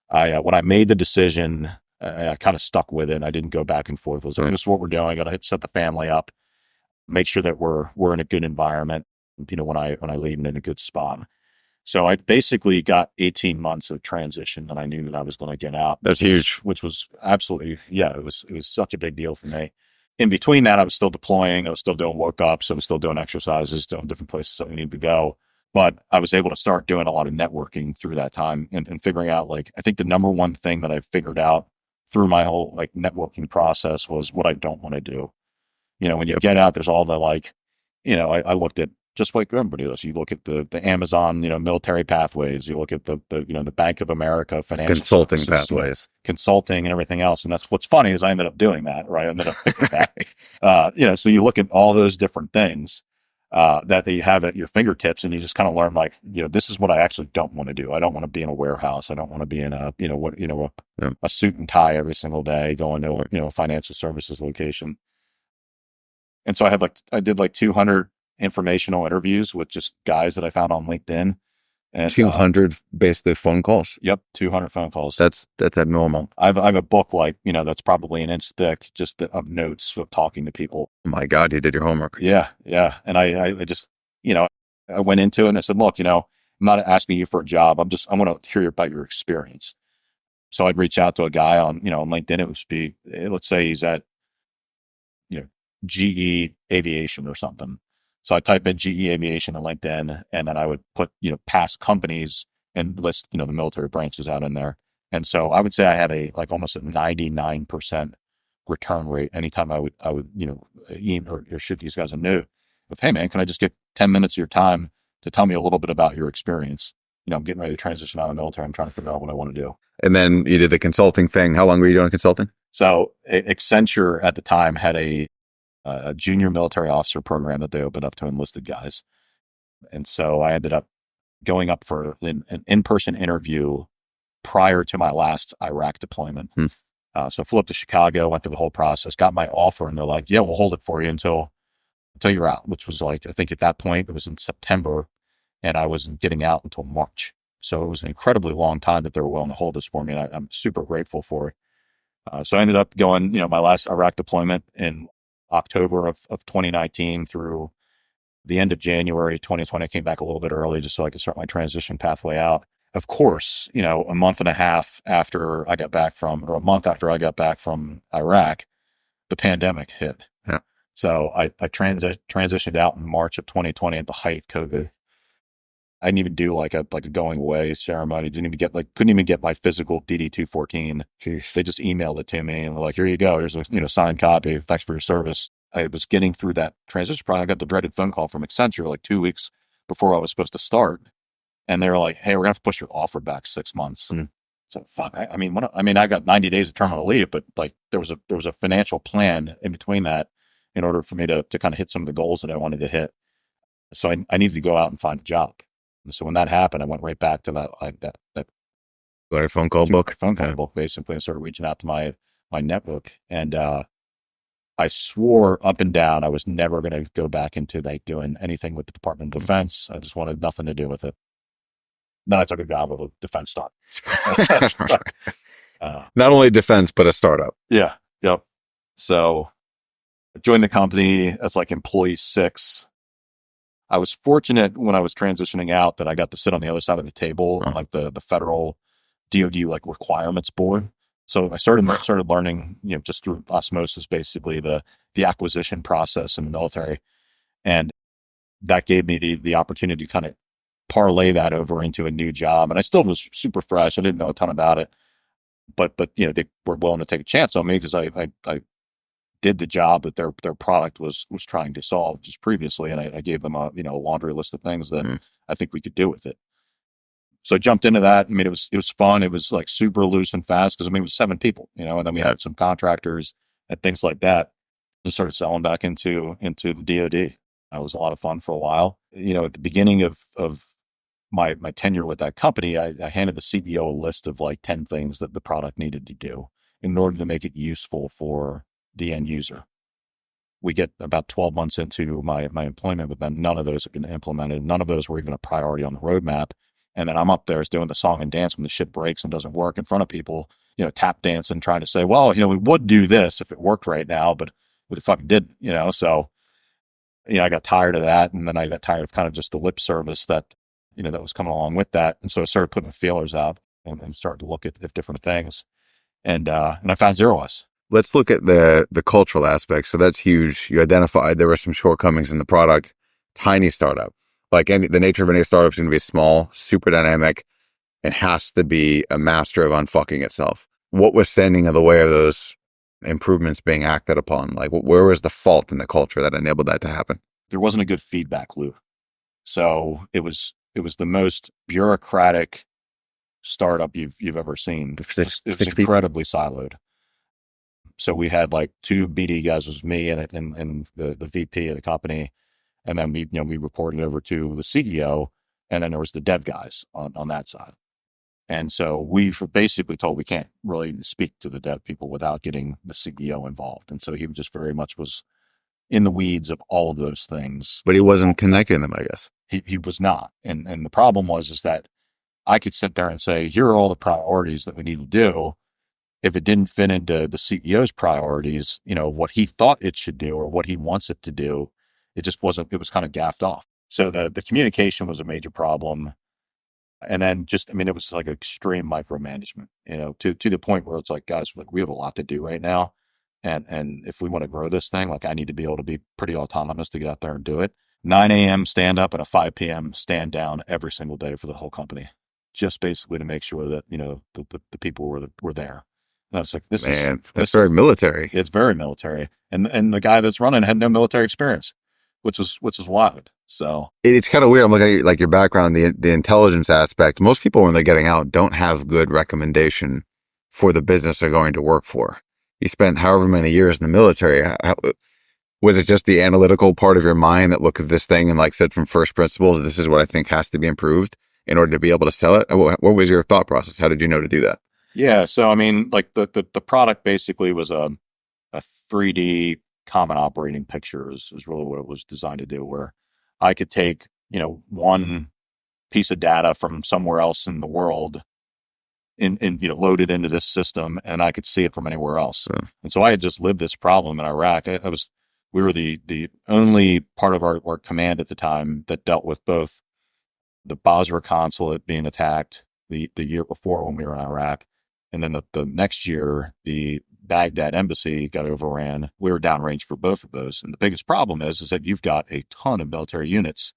Speaker 2: when I made the decision, I kind of stuck with it. I didn't go back and forth. It was like, this is what we're doing. I got to set the family up, make sure that we're in a good environment, when I leave in a good spot. So I basically got 18 months of transition and I knew that I was going to get out.
Speaker 1: That's huge.
Speaker 2: Which was absolutely, it was such a big deal for me. In between that, I was still deploying. I was still doing workups. I was still doing exercises, doing different places that we needed to go. But I was able to start doing a lot of networking through that time and figuring out, like, I think the number one thing that I figured out through my whole like networking process was what I don't want to do. When you get out, there's all the like, I looked at, just like everybody does, you look at the Amazon, military pathways. You look at the Bank of America financial
Speaker 1: consulting pathways,
Speaker 2: consulting and everything else. And that's what's funny is I ended up doing that, right? I ended up picking that. So you look at all those different things that you have at your fingertips, and you just kind of learn, like, this is what I actually don't want to do. I don't want to be in a warehouse. I don't want to be in a a suit and tie every single day going to a financial services location. And so I did like 200 informational interviews with just guys that I found on LinkedIn And
Speaker 1: 200 basically phone calls.
Speaker 2: Yep, 200 phone calls.
Speaker 1: That's abnormal.
Speaker 2: I have a book like, that's probably an inch thick, just of notes of talking to people.
Speaker 1: Oh my God, you did your homework.
Speaker 2: Yeah, yeah. And I just, I went into it and I said, look, I'm not asking you for a job. I want to hear about your experience. So I'd reach out to a guy on LinkedIn. It would be, let's say he's at, GE Aviation or something. So I type in GE Aviation on LinkedIn, and then I would put, past companies and list, the military branches out in there. And so I would say I had almost a 99% return rate anytime I would, email or shoot these guys a note of, hey man, can I just get 10 minutes of your time to tell me a little bit about your experience? I'm getting ready to transition out of the military. I'm trying to figure out what I want to do.
Speaker 1: And then you did the consulting thing. How long were you doing consulting?
Speaker 2: So Accenture at the time had a junior military officer program that they opened up to enlisted guys. And so I ended up going up for an in-person interview prior to my last Iraq deployment. So I flew up to Chicago, went through the whole process, got my offer, and they're like, yeah, we'll hold it for you until you're out, which was I think at that point it was in September, and I wasn't getting out until March. So it was an incredibly long time that they were willing to hold this for me, and I'm super grateful for it. So I ended up going, my last Iraq deployment in October of 2019 through the end of January 2020. I came back a little bit early just so I could start my transition pathway out. Of course, a month and a half after I got back or a month after I got back from Iraq, the pandemic hit.
Speaker 1: Yeah.
Speaker 2: So I transitioned out in March of 2020 at the height of COVID. I didn't even do like a going away ceremony. Couldn't even get my physical DD-214. They just emailed it to me and were like, here you go. Here's a, signed copy. Thanks for your service. I was getting through that transition process. I got the dreaded phone call from Accenture like 2 weeks before I was supposed to start. And they were like, hey, we're going to have to push your offer back 6 months. And so fuck, I got 90 days of terminal leave, but there was a financial plan in between that in order for me to kind of hit some of the goals that I wanted to hit. So I needed to go out and find a job. And so when that happened, I went right back to that
Speaker 1: phone call book,
Speaker 2: basically, and started reaching out to my network. And I swore up and down I was never going to go back into doing anything with the Department of Defense. I just wanted nothing to do with it. Then I took a job with a defense stock.
Speaker 1: Not only defense, but a startup.
Speaker 2: Yeah. Yep. So I joined the company as employee 6. I was fortunate when I was transitioning out that I got to sit on the other side of the table, on the federal DoD requirements board. So I started learning, just through osmosis, basically the acquisition process in the military, and that gave me the opportunity to kind of parlay that over into a new job. And I still was super fresh. I didn't know a ton about it, but they were willing to take a chance on me because I did the job that their product was trying to solve just previously. And I gave them a laundry list of things that I think we could do with it. So I jumped into that. I mean, it was fun. It was super loose and fast because it was 7 people, and then we had some contractors and things like that. We started selling back into the DoD. That was a lot of fun for a while. At the beginning of my tenure with that company, I handed the CEO a list of 10 things that the product needed to do in order to make it useful for the end user. We get about 12 months into my employment with them. None of those have been implemented. None of those were even a priority on the roadmap. And then I'm up there doing the song and dance when the shit breaks and doesn't work in front of people, tap dancing, trying to say, well, we would do this if it worked right now, but it fucking didn't, so, I got tired of that. And then I got tired of kind of just the lip service that, that was coming along with that. And so I started putting feelers out and started to look at different things. And I found ZeroS.
Speaker 1: Let's look at the cultural aspect. So that's huge. You identified there were some shortcomings in the product. Tiny startup. The nature of any startup is going to be small, super dynamic, and has to be a master of unfucking itself. What was standing in the way of those improvements being acted upon? Where was the fault in the culture that enabled that to happen?
Speaker 2: There wasn't a good feedback loop. So it was the most bureaucratic startup you've ever seen. It was incredibly siloed. So we had 2 BD guys, was me and the VP of the company. And then we reported over to the CEO, and then there was the dev guys on that side. And so we were basically told we can't really speak to the dev people without getting the CEO involved. And so he just very much was, in the weeds of all of those things.
Speaker 1: But he wasn't connecting them, I guess.
Speaker 2: He was not. And the problem is that I could sit there and say, here are all the priorities that we need to do. If it didn't fit into the CEO's priorities, what he thought it should do or what he wants it to do, it just wasn't, it was kind of gaffed off. So the communication was a major problem. And then it was like extreme micromanagement, to the point where it's like, guys, like we have a lot to do right now. And if we want to grow this thing, like I need to be able to be pretty autonomous to get out there and do it. 9 a.m. stand up and a 5 p.m. stand down every single day for the whole company, just basically to make sure that, the people were there. And I was like,
Speaker 1: that's very military.
Speaker 2: It's very military. And the guy that's running had no military experience, which is wild. So
Speaker 1: it's kind of weird. I'm looking at like your background, the intelligence aspect. Most people when they're getting out don't have good recommendation for the business they're going to work for. You spent however many years in the military. Was it just the analytical part of your mind that looked at this thing and like said from first principles, this is what I think has to be improved in order to be able to sell it? What was your thought process? How did you know to do that?
Speaker 2: Yeah. So, like the product basically was a 3D common operating picture is really what it was designed to do, where I could take, one piece of data from somewhere else in the world and load it into this system and I could see it from anywhere else.
Speaker 1: Yeah.
Speaker 2: And so I had just lived this problem in Iraq. We were the only part of our command at the time that dealt with both the Basra consulate being attacked the year before when we were in Iraq. And then the next year, the Baghdad embassy got overran. We were downrange for both of those. And the biggest problem is that you've got a ton of military units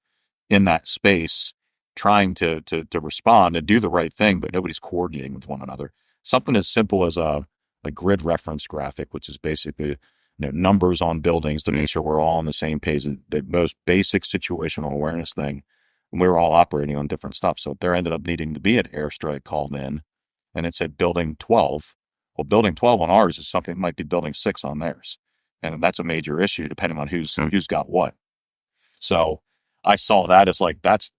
Speaker 2: in that space trying to respond and do the right thing, but nobody's coordinating with one another. Something as simple as a grid reference graphic, which is basically numbers on buildings to make sure we're all on the same page, the most basic situational awareness thing. And we were all operating on different stuff. So there ended up needing to be an airstrike called in. And it said building 12. Well, building 12 on ours is something that might be building 6 on theirs. And that's a major issue depending on who's got what. So I saw that as like, that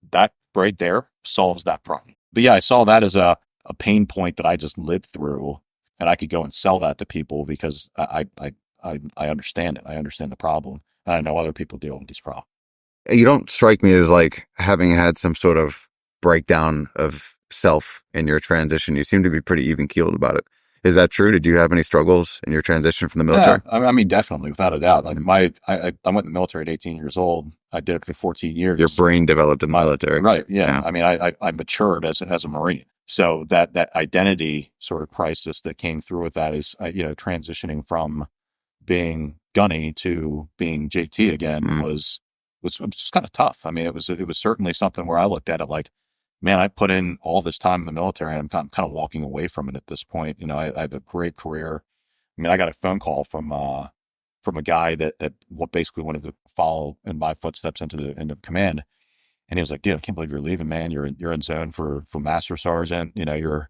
Speaker 2: right there solves that problem. But yeah, I saw that as a pain point that I just lived through, and I could go and sell that to people because I understand it. I understand the problem. And I know other people deal with these problems.
Speaker 1: You don't strike me as like having had some sort of breakdown of self in your transition. You seem to be pretty even keeled about it. Is that true? Did you have any struggles in your transition from the military?
Speaker 2: Yeah, I mean, definitely, without a doubt. Like I went in the military at 18 years old. I did it for 14 years.
Speaker 1: Your brain developed in the military.
Speaker 2: Right. Yeah. I mean, I matured as a Marine. So that identity sort of crisis that came through with that is, transitioning from being Gunny to being JT again was just kind of tough. I mean, it was certainly something where I looked at it like, man, I put in all this time in the military and I'm kind of walking away from it at this point. I have a great career. I mean, I got a phone call from a guy that basically wanted to follow in my footsteps into command. And he was like, dude, I can't believe you're leaving, man. You're in zone for master sergeant. You're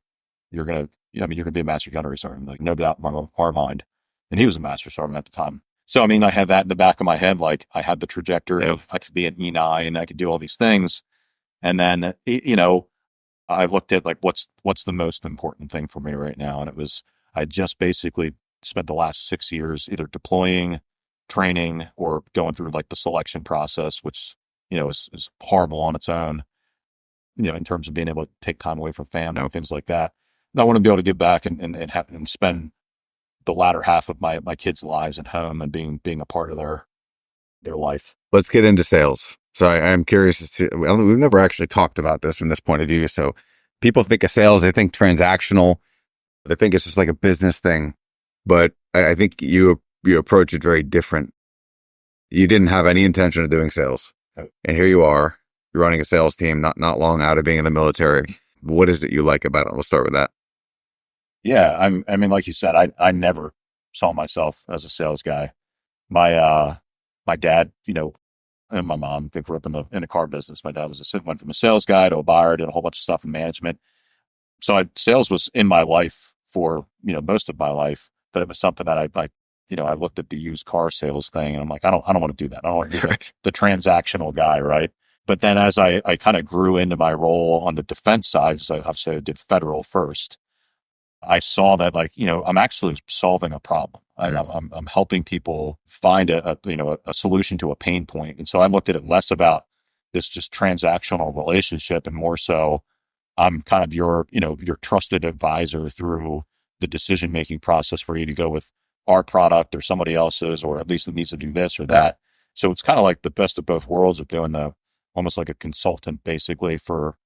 Speaker 2: going to be a master gunnery sergeant. Like, no doubt in my mind. And he was a master sergeant at the time. So, I mean, I had that in the back of my head. Like, I had the trajectory.
Speaker 1: Yeah.
Speaker 2: I could be an E9 and I could do all these things. And then, I looked at like, what's the most important thing for me right now? And it was, I just basically spent the last 6 years either deploying, training, or going through like the selection process, which, is horrible on its own, in terms of being able to take time away from family and things like that. And I want to be able to give back and spend the latter half of my kids' lives at home and being a part of their life.
Speaker 1: Let's get into sales. So I'm curious as to, we've never actually talked about this from this point of view. So people think of sales, they think transactional, they think it's just like a business thing, but I think you approach it very different. You didn't have any intention of doing sales. And here you are, you're running a sales team, not long out of being in the military. What is it you like about it? Let's start with that.
Speaker 2: Yeah. I mean, like you said, I never saw myself as a sales guy. My dad, and my mom, they grew up in a car business. My dad went from a sales guy to a buyer, did a whole bunch of stuff in management. So sales was in my life for, most of my life, but it was something that I looked at the used car sales thing and I'm like, I don't want to do that. I don't want to be the transactional guy. Right. But then as I kind of grew into my role on the defense side, so obviously I did federal first, I saw that I'm actually solving a problem. I'm helping people find a solution to a pain point. And so I looked at it less about this just transactional relationship and more so I'm kind of your trusted advisor through the decision-making process for you to go with our product or somebody else's, or at least it needs to do this or that. So it's kind of like the best of both worlds of doing almost like a consultant basically for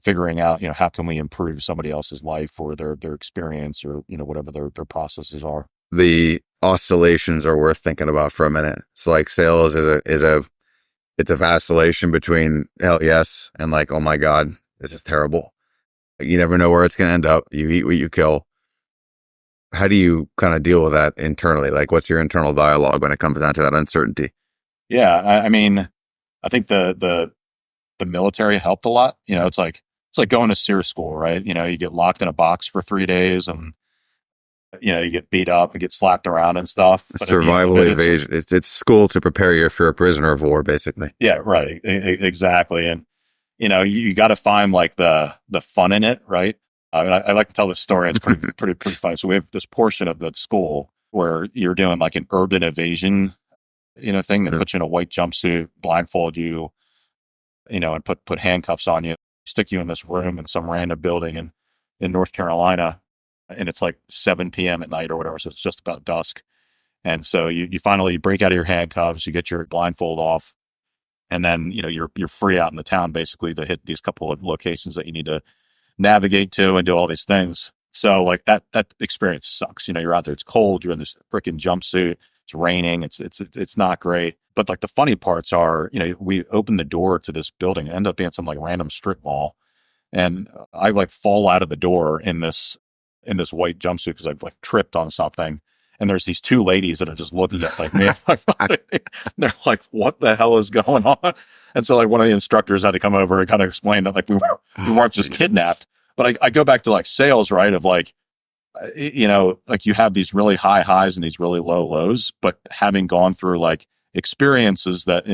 Speaker 2: figuring out, how can we improve somebody else's life or their experience or, whatever their processes are.
Speaker 1: The oscillations are worth thinking about for a minute. So like sales it's a vacillation between hell yes and like, oh my God, this is terrible. Like, you never know where it's going to end up. You eat what you kill. How do you kind of deal with that internally? Like, what's your internal dialogue when it comes down to that uncertainty?
Speaker 2: Yeah. I mean, I think the military helped a lot. It's like going to SEER school, right? You get locked in a box for 3 days and, you get beat up and get slapped around and stuff. But
Speaker 1: Survival evasion. It's school to prepare you if you're a prisoner of war, basically.
Speaker 2: Yeah, right. Exactly. And, you got to find like the fun in it, right? I like to tell this story. It's pretty funny. So we have this portion of the school where you're doing like an urban evasion, thing that puts you in a white jumpsuit, blindfold you, and put handcuffs on you, stick you in this room in some random building in North Carolina. And it's like 7 p.m. at night or whatever. So it's just about dusk. And so you finally break out of your handcuffs, you get your blindfold off, and then, you're free out in the town basically to hit these couple of locations that you need to navigate to and do all these things. So like that experience sucks. You're out there, it's cold, you're in this freaking jumpsuit, it's raining, it's not great. But like the funny parts are, we open the door to this building, it ended up being some like random strip mall. And I like fall out of the door in this white jumpsuit because I've like tripped on something. And there's these 2 ladies that are just looking at like me. They're like, what the hell is going on? And so like one of the instructors had to come over and kind of explain that like we weren't just kidnapped. But I go back to like sales, right? Of like, like you have these really high highs and these really low lows, but having gone through like experiences that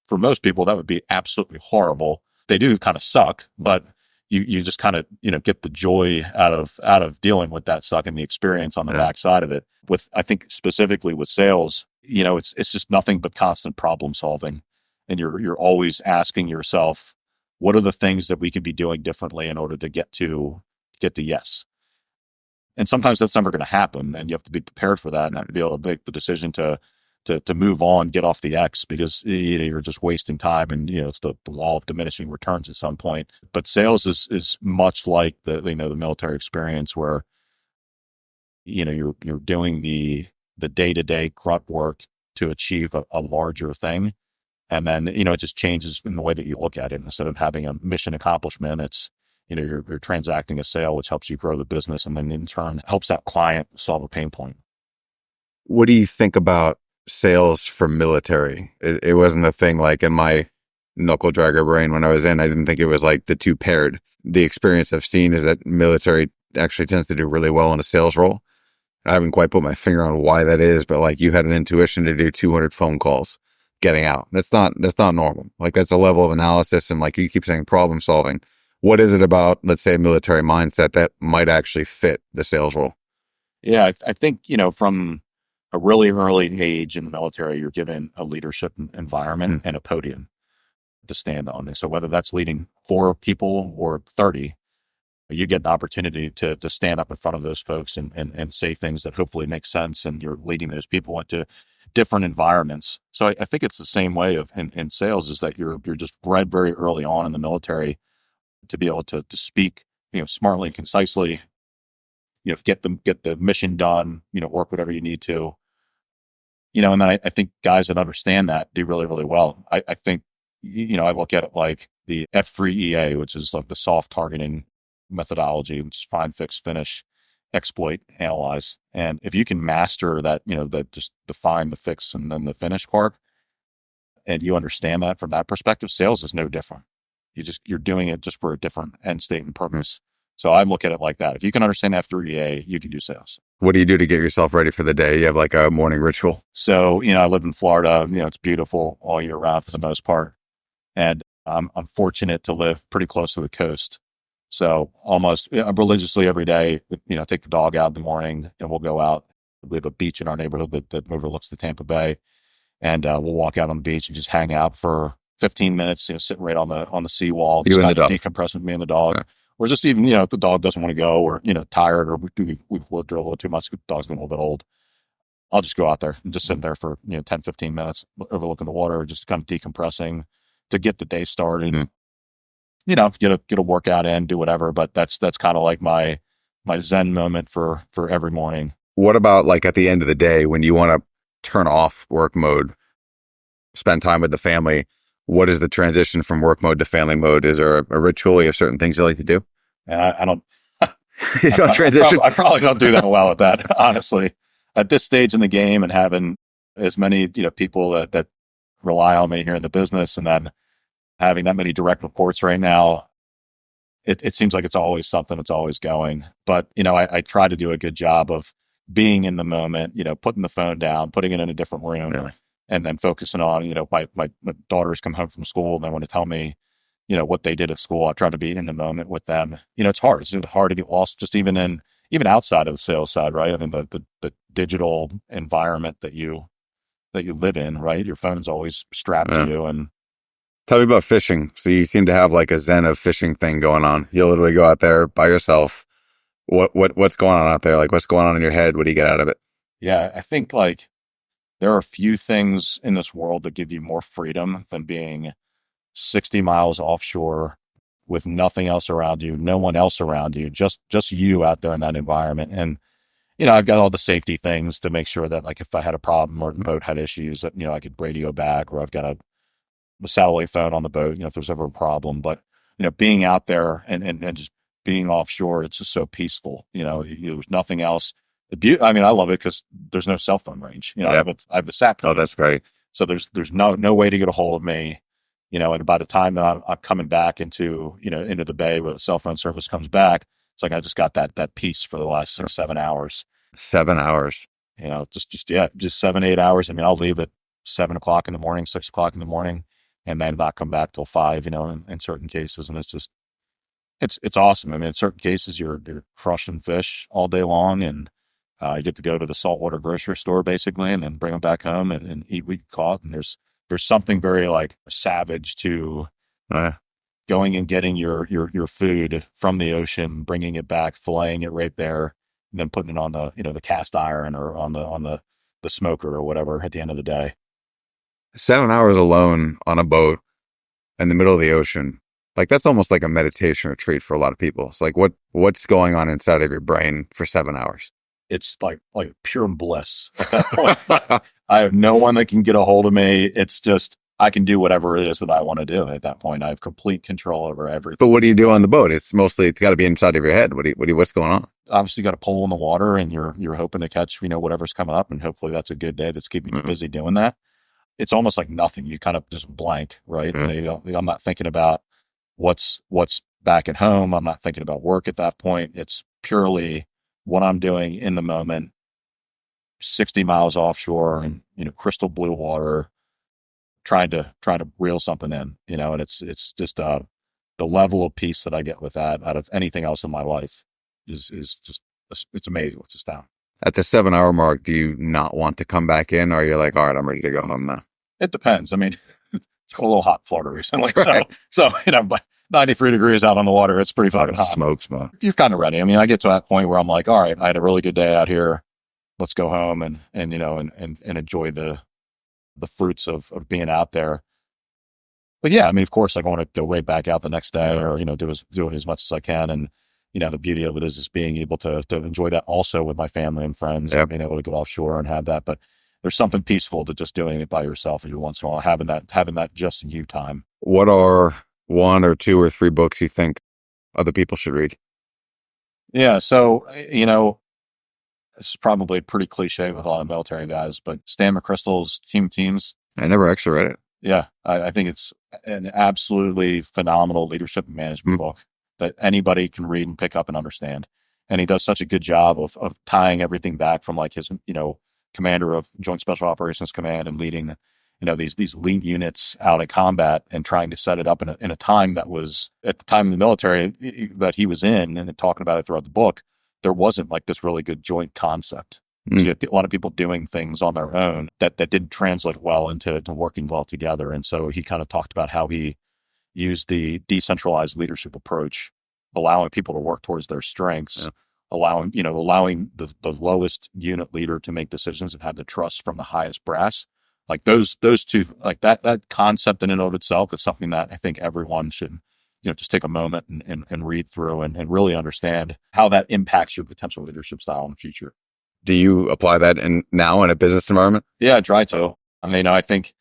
Speaker 2: for most people, that would be absolutely horrible. They do kind of suck, but you just kind of, get the joy out of dealing with that suck and the experience on the backside of it. I think specifically with sales, it's just nothing but constant problem solving. And you're always asking yourself, what are the things that we could be doing differently in order to get to yes? And sometimes that's never going to happen. And you have to be prepared for that and be able to make the decision to move on, get off the X, because you're just wasting time and it's the law of diminishing returns at some point. But sales is much like the military experience where you're doing the day-to-day grunt work to achieve a larger thing, and then it just changes in the way that you look at it. Instead of having a mission accomplishment, it's you're transacting a sale, which helps you grow the business, and then in turn helps that client solve a pain point.
Speaker 1: What do you think about sales for military? It wasn't a thing like in my knuckle dragger brain when I was in. I didn't think it was like the two paired. The experience I've seen is that military actually tends to do really well in a sales role. I haven't quite put my finger on why that is, but like you had an intuition to do 200 phone calls getting out. That's not normal. Like that's a level of analysis and like you keep saying problem solving. What is it about, let's say, a military mindset that might actually fit the sales role?
Speaker 2: Yeah, I think, from a really early age in the military, you're given a leadership environment and a podium to stand on. And so whether that's leading 4 people or 30, you get an opportunity to stand up in front of those folks and say things that hopefully make sense. And you're leading those people into different environments. So I think it's the same way in sales, is that you're just bred very early on in the military to be able to speak, smartly and concisely, get the mission done, work whatever you need to, and then I think guys that understand that do really, really well. I think, I look at it like the F3EA, which is like the soft targeting methodology, which is find, fix, finish, exploit, analyze. And if you can master that, that just the find, the fix, and then the finish part, and you understand that from that perspective, sales is no different. You're doing it just for a different end state and purpose. So I look at it like that. If you can understand F3EA, you can do sales.
Speaker 1: What do you do to get yourself ready for the day? You have like a morning ritual?
Speaker 2: So, I live in Florida, it's beautiful all year round for the most part. And I'm fortunate to live pretty close to the coast. So almost religiously every day, take the dog out in the morning and we'll go out We have a beach in our neighborhood that overlooks the Tampa Bay, and we'll walk out on the beach and just hang out for 15 minutes, sitting right on the seawall,
Speaker 1: You
Speaker 2: just
Speaker 1: and the
Speaker 2: kind of
Speaker 1: dog.
Speaker 2: decompressing with me and the dog.
Speaker 1: Yeah.
Speaker 2: Or just even, if the dog doesn't want to go, or, tired, or we've wood drilled a little too much, the dog's getting a little bit old. I'll just go out there and just sit there for, 10, 15 minutes overlooking the water, just kind of decompressing to get the day started. Get a workout in, do whatever. But that's kind of like my Zen moment for every morning.
Speaker 1: What about like at the end of the day when you want to turn off work mode, spend time with the family? What is the transition from work mode to family mode? Is there a ritual? You have certain things you like to do?
Speaker 2: And I don't,
Speaker 1: You don't transition?
Speaker 2: I probably don't do that well at that, honestly. At this stage in the game and having as many, people that rely on me here in the business, and then having that many direct reports right now, it seems like it's always something that's always going. But, I try to do a good job of being in the moment, putting the phone down, putting it in a different room,
Speaker 1: Really?
Speaker 2: and then focusing on, my daughters come home from school and they want to tell me, what they did at school. I try to be in the moment with them. It's hard. It's hard to get lost just even outside of the sales side, right? I mean, the digital environment that you live in, right? Your phone's always strapped to you. And
Speaker 1: tell me about fishing. So you seem to have like a Zen of fishing thing going on. You literally go out there by yourself. What's going on out there? Like, what's going on in your head? What do you get out of it?
Speaker 2: Yeah, I think like there are a few things in this world that give you more freedom than being 60 miles offshore with nothing else around you, no one else around you, just you out there in that environment. And, I've got all the safety things to make sure that like if I had a problem or the boat had issues that, I could radio back, or I've got a satellite phone on the boat, if there's ever a problem. But, being out there and just being offshore, it's just so peaceful. There's nothing else. I mean, I love it because there's no cell phone range. I have a sat phone.
Speaker 1: Oh, that's great.
Speaker 2: So there's no way to get a hold of me. And by the time that I'm coming back into the bay where the cell phone service comes back, it's like I just got that peace for the last 6, 7 hours.
Speaker 1: 7 hours.
Speaker 2: Just 7, 8 hours. I mean, I'll leave at 7 o'clock in the morning, 6 o'clock in the morning, and then not come back till 5. In certain cases, and it's just it's awesome. I mean, in certain cases, you're crushing fish all day long, and you get to go to the saltwater grocery store basically, and then bring them back home and eat what you caught. And there's something very like savage to going and getting your food from the ocean, bringing it back, filleting it right there, and then putting it on the the cast iron or on the smoker or whatever at the end of the day.
Speaker 1: 7 hours alone on a boat in the middle of the ocean. Like that's almost like a meditation retreat for a lot of people. It's like what's going on inside of your brain for 7 hours?
Speaker 2: It's like pure bliss at that point. I have no one that can get a hold of me. It's just, I can do whatever it is that I want to do at that point. I have complete control over everything.
Speaker 1: But what do you do on the boat? It's got to be inside of your head. What's going on?
Speaker 2: Obviously, you got a pole in the water, and you're hoping to catch, whatever's coming up, and hopefully that's a good day that's keeping you busy doing that. It's almost like nothing. You kind of just blank, right?
Speaker 1: Mm-hmm.
Speaker 2: I'm not thinking about what's back at home. I'm not thinking about work at that point. It's purely what I'm doing in the moment, 60 miles offshore and, crystal blue water, trying to reel something in, and it's just, the level of peace that I get with that out of anything else in my life is just, it's amazing. It's astounding.
Speaker 1: At the 7 hour mark, do you not want to come back in, or you're like, all right, I'm ready to go home now?
Speaker 2: It depends. I mean, it's a little hot in Florida recently.
Speaker 1: Right.
Speaker 2: So, but 93 degrees out on the water, it's pretty fucking hot.
Speaker 1: Smoke.
Speaker 2: You're kind of ready. I mean, I get to that point where I'm like, all right, I had a really good day out here. Let's go home and enjoy the fruits of being out there. But yeah, I mean, of course, I want to go right back out the next day, or, do it as much as I can. And, the beauty of it is just being able to enjoy that also with my family and friends, being able to go offshore and have that. But there's something peaceful to just doing it by yourself every once in a while, having that just you time.
Speaker 1: What are 1 or 2 or 3 books you think other people should read?
Speaker 2: Yeah. So, it's probably pretty cliche with a lot of military guys, but Stan McChrystal's Teams.
Speaker 1: I never actually read it.
Speaker 2: Yeah. I think it's an absolutely phenomenal leadership and management book that anybody can read and pick up and understand. And he does such a good job of tying everything back from like his, commander of Joint Special Operations Command and leading, these elite units out in combat and trying to set it up in a time that was at the time in the military that he was in, and talking about it throughout the book, there wasn't like this really good joint concept. You had a lot of people doing things on their own that didn't translate well into working well together. And so he kind of talked about how he used the decentralized leadership approach, allowing people to work towards their strengths, allowing the lowest unit leader to make decisions and have the trust from the highest brass. Like those two, like that concept in and of itself is something that I think everyone should, just take a moment and read through and really understand how that impacts your potential leadership style in the future.
Speaker 1: Do you apply that now in a business environment?
Speaker 2: Yeah, I try to. I mean, I think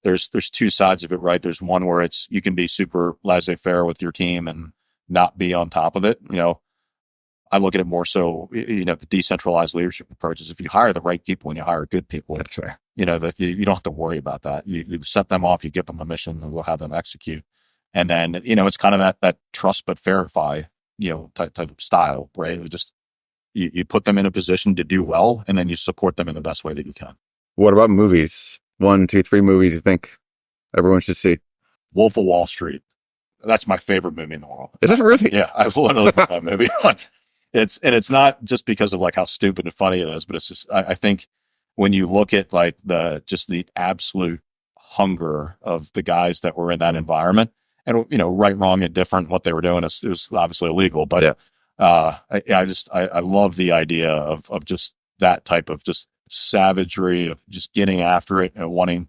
Speaker 2: there's two sides of it, right? There's one where you can be super laissez-faire with your team and not be on top of it. I look at it more so, the decentralized leadership approach is if you hire the right people and you hire good people,
Speaker 1: That's right.
Speaker 2: that you don't have to worry about that. You set them off, you give them a mission, and we'll have them execute. And then, it's kind of that trust but verify, type of style, right? You put them in a position to do well, and then you support them in the best way that you can.
Speaker 1: What about movies? 1, 2, 3 movies you think everyone should see?
Speaker 2: Wolf of Wall Street. That's my favorite movie in the world.
Speaker 1: Is it really?
Speaker 2: Yeah, I've literally loved that movie. It's not just because of like how stupid and funny it is, but it's just I think when you look at like the absolute hunger of the guys that were in that environment, and right, wrong, and different, what they were doing, it was obviously illegal, but I love the idea of just that type of just savagery of just getting after it and wanting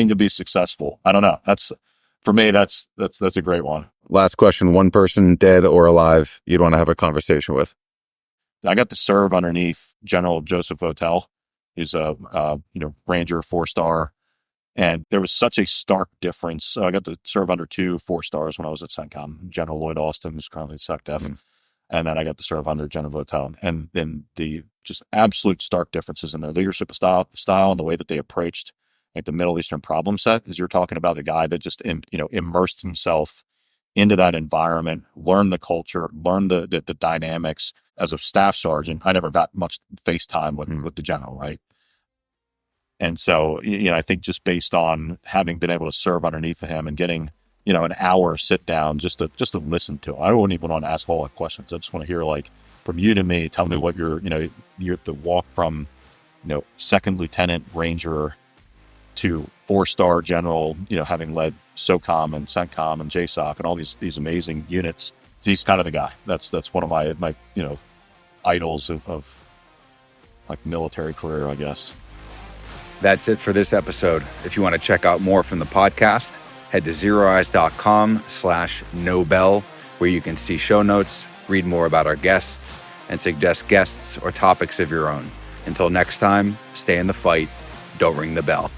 Speaker 2: to be successful. I don't know. For me, that's a great one.
Speaker 1: Last question. One person, dead or alive, you'd want to have a conversation with?
Speaker 2: I got to serve underneath General Joseph Votel. He's a Ranger 4-star. And there was such a stark difference. So I got to serve under 2 4-stars when I was at CENTCOM. General Lloyd Austin, who's currently at SecDef. And then I got to serve under General Votel. And then the just absolute stark differences in their leadership style and the way that they approached like the Middle Eastern problem set, is you're talking about the guy that just, immersed himself into that environment, learned the culture, learned the dynamics. As a staff sergeant, I never got much face time with the general, right? And so, I think just based on having been able to serve underneath him and getting, an hour sit down just to listen to him. I don't even want to ask all the questions. I just want to hear like from you to me, tell me what you're the walk from, second lieutenant Ranger to 4-star general, having led SOCOM and CENTCOM and JSOC and all these amazing units. He's kind of the guy. That's one of my idols of like military career, I guess. That's it for this episode. If you want to check out more from the podcast, head to zeroeyes.com/Nobel, where you can see show notes, read more about our guests, and suggest guests or topics of your own. Until next time, stay in the fight. Don't ring the bell.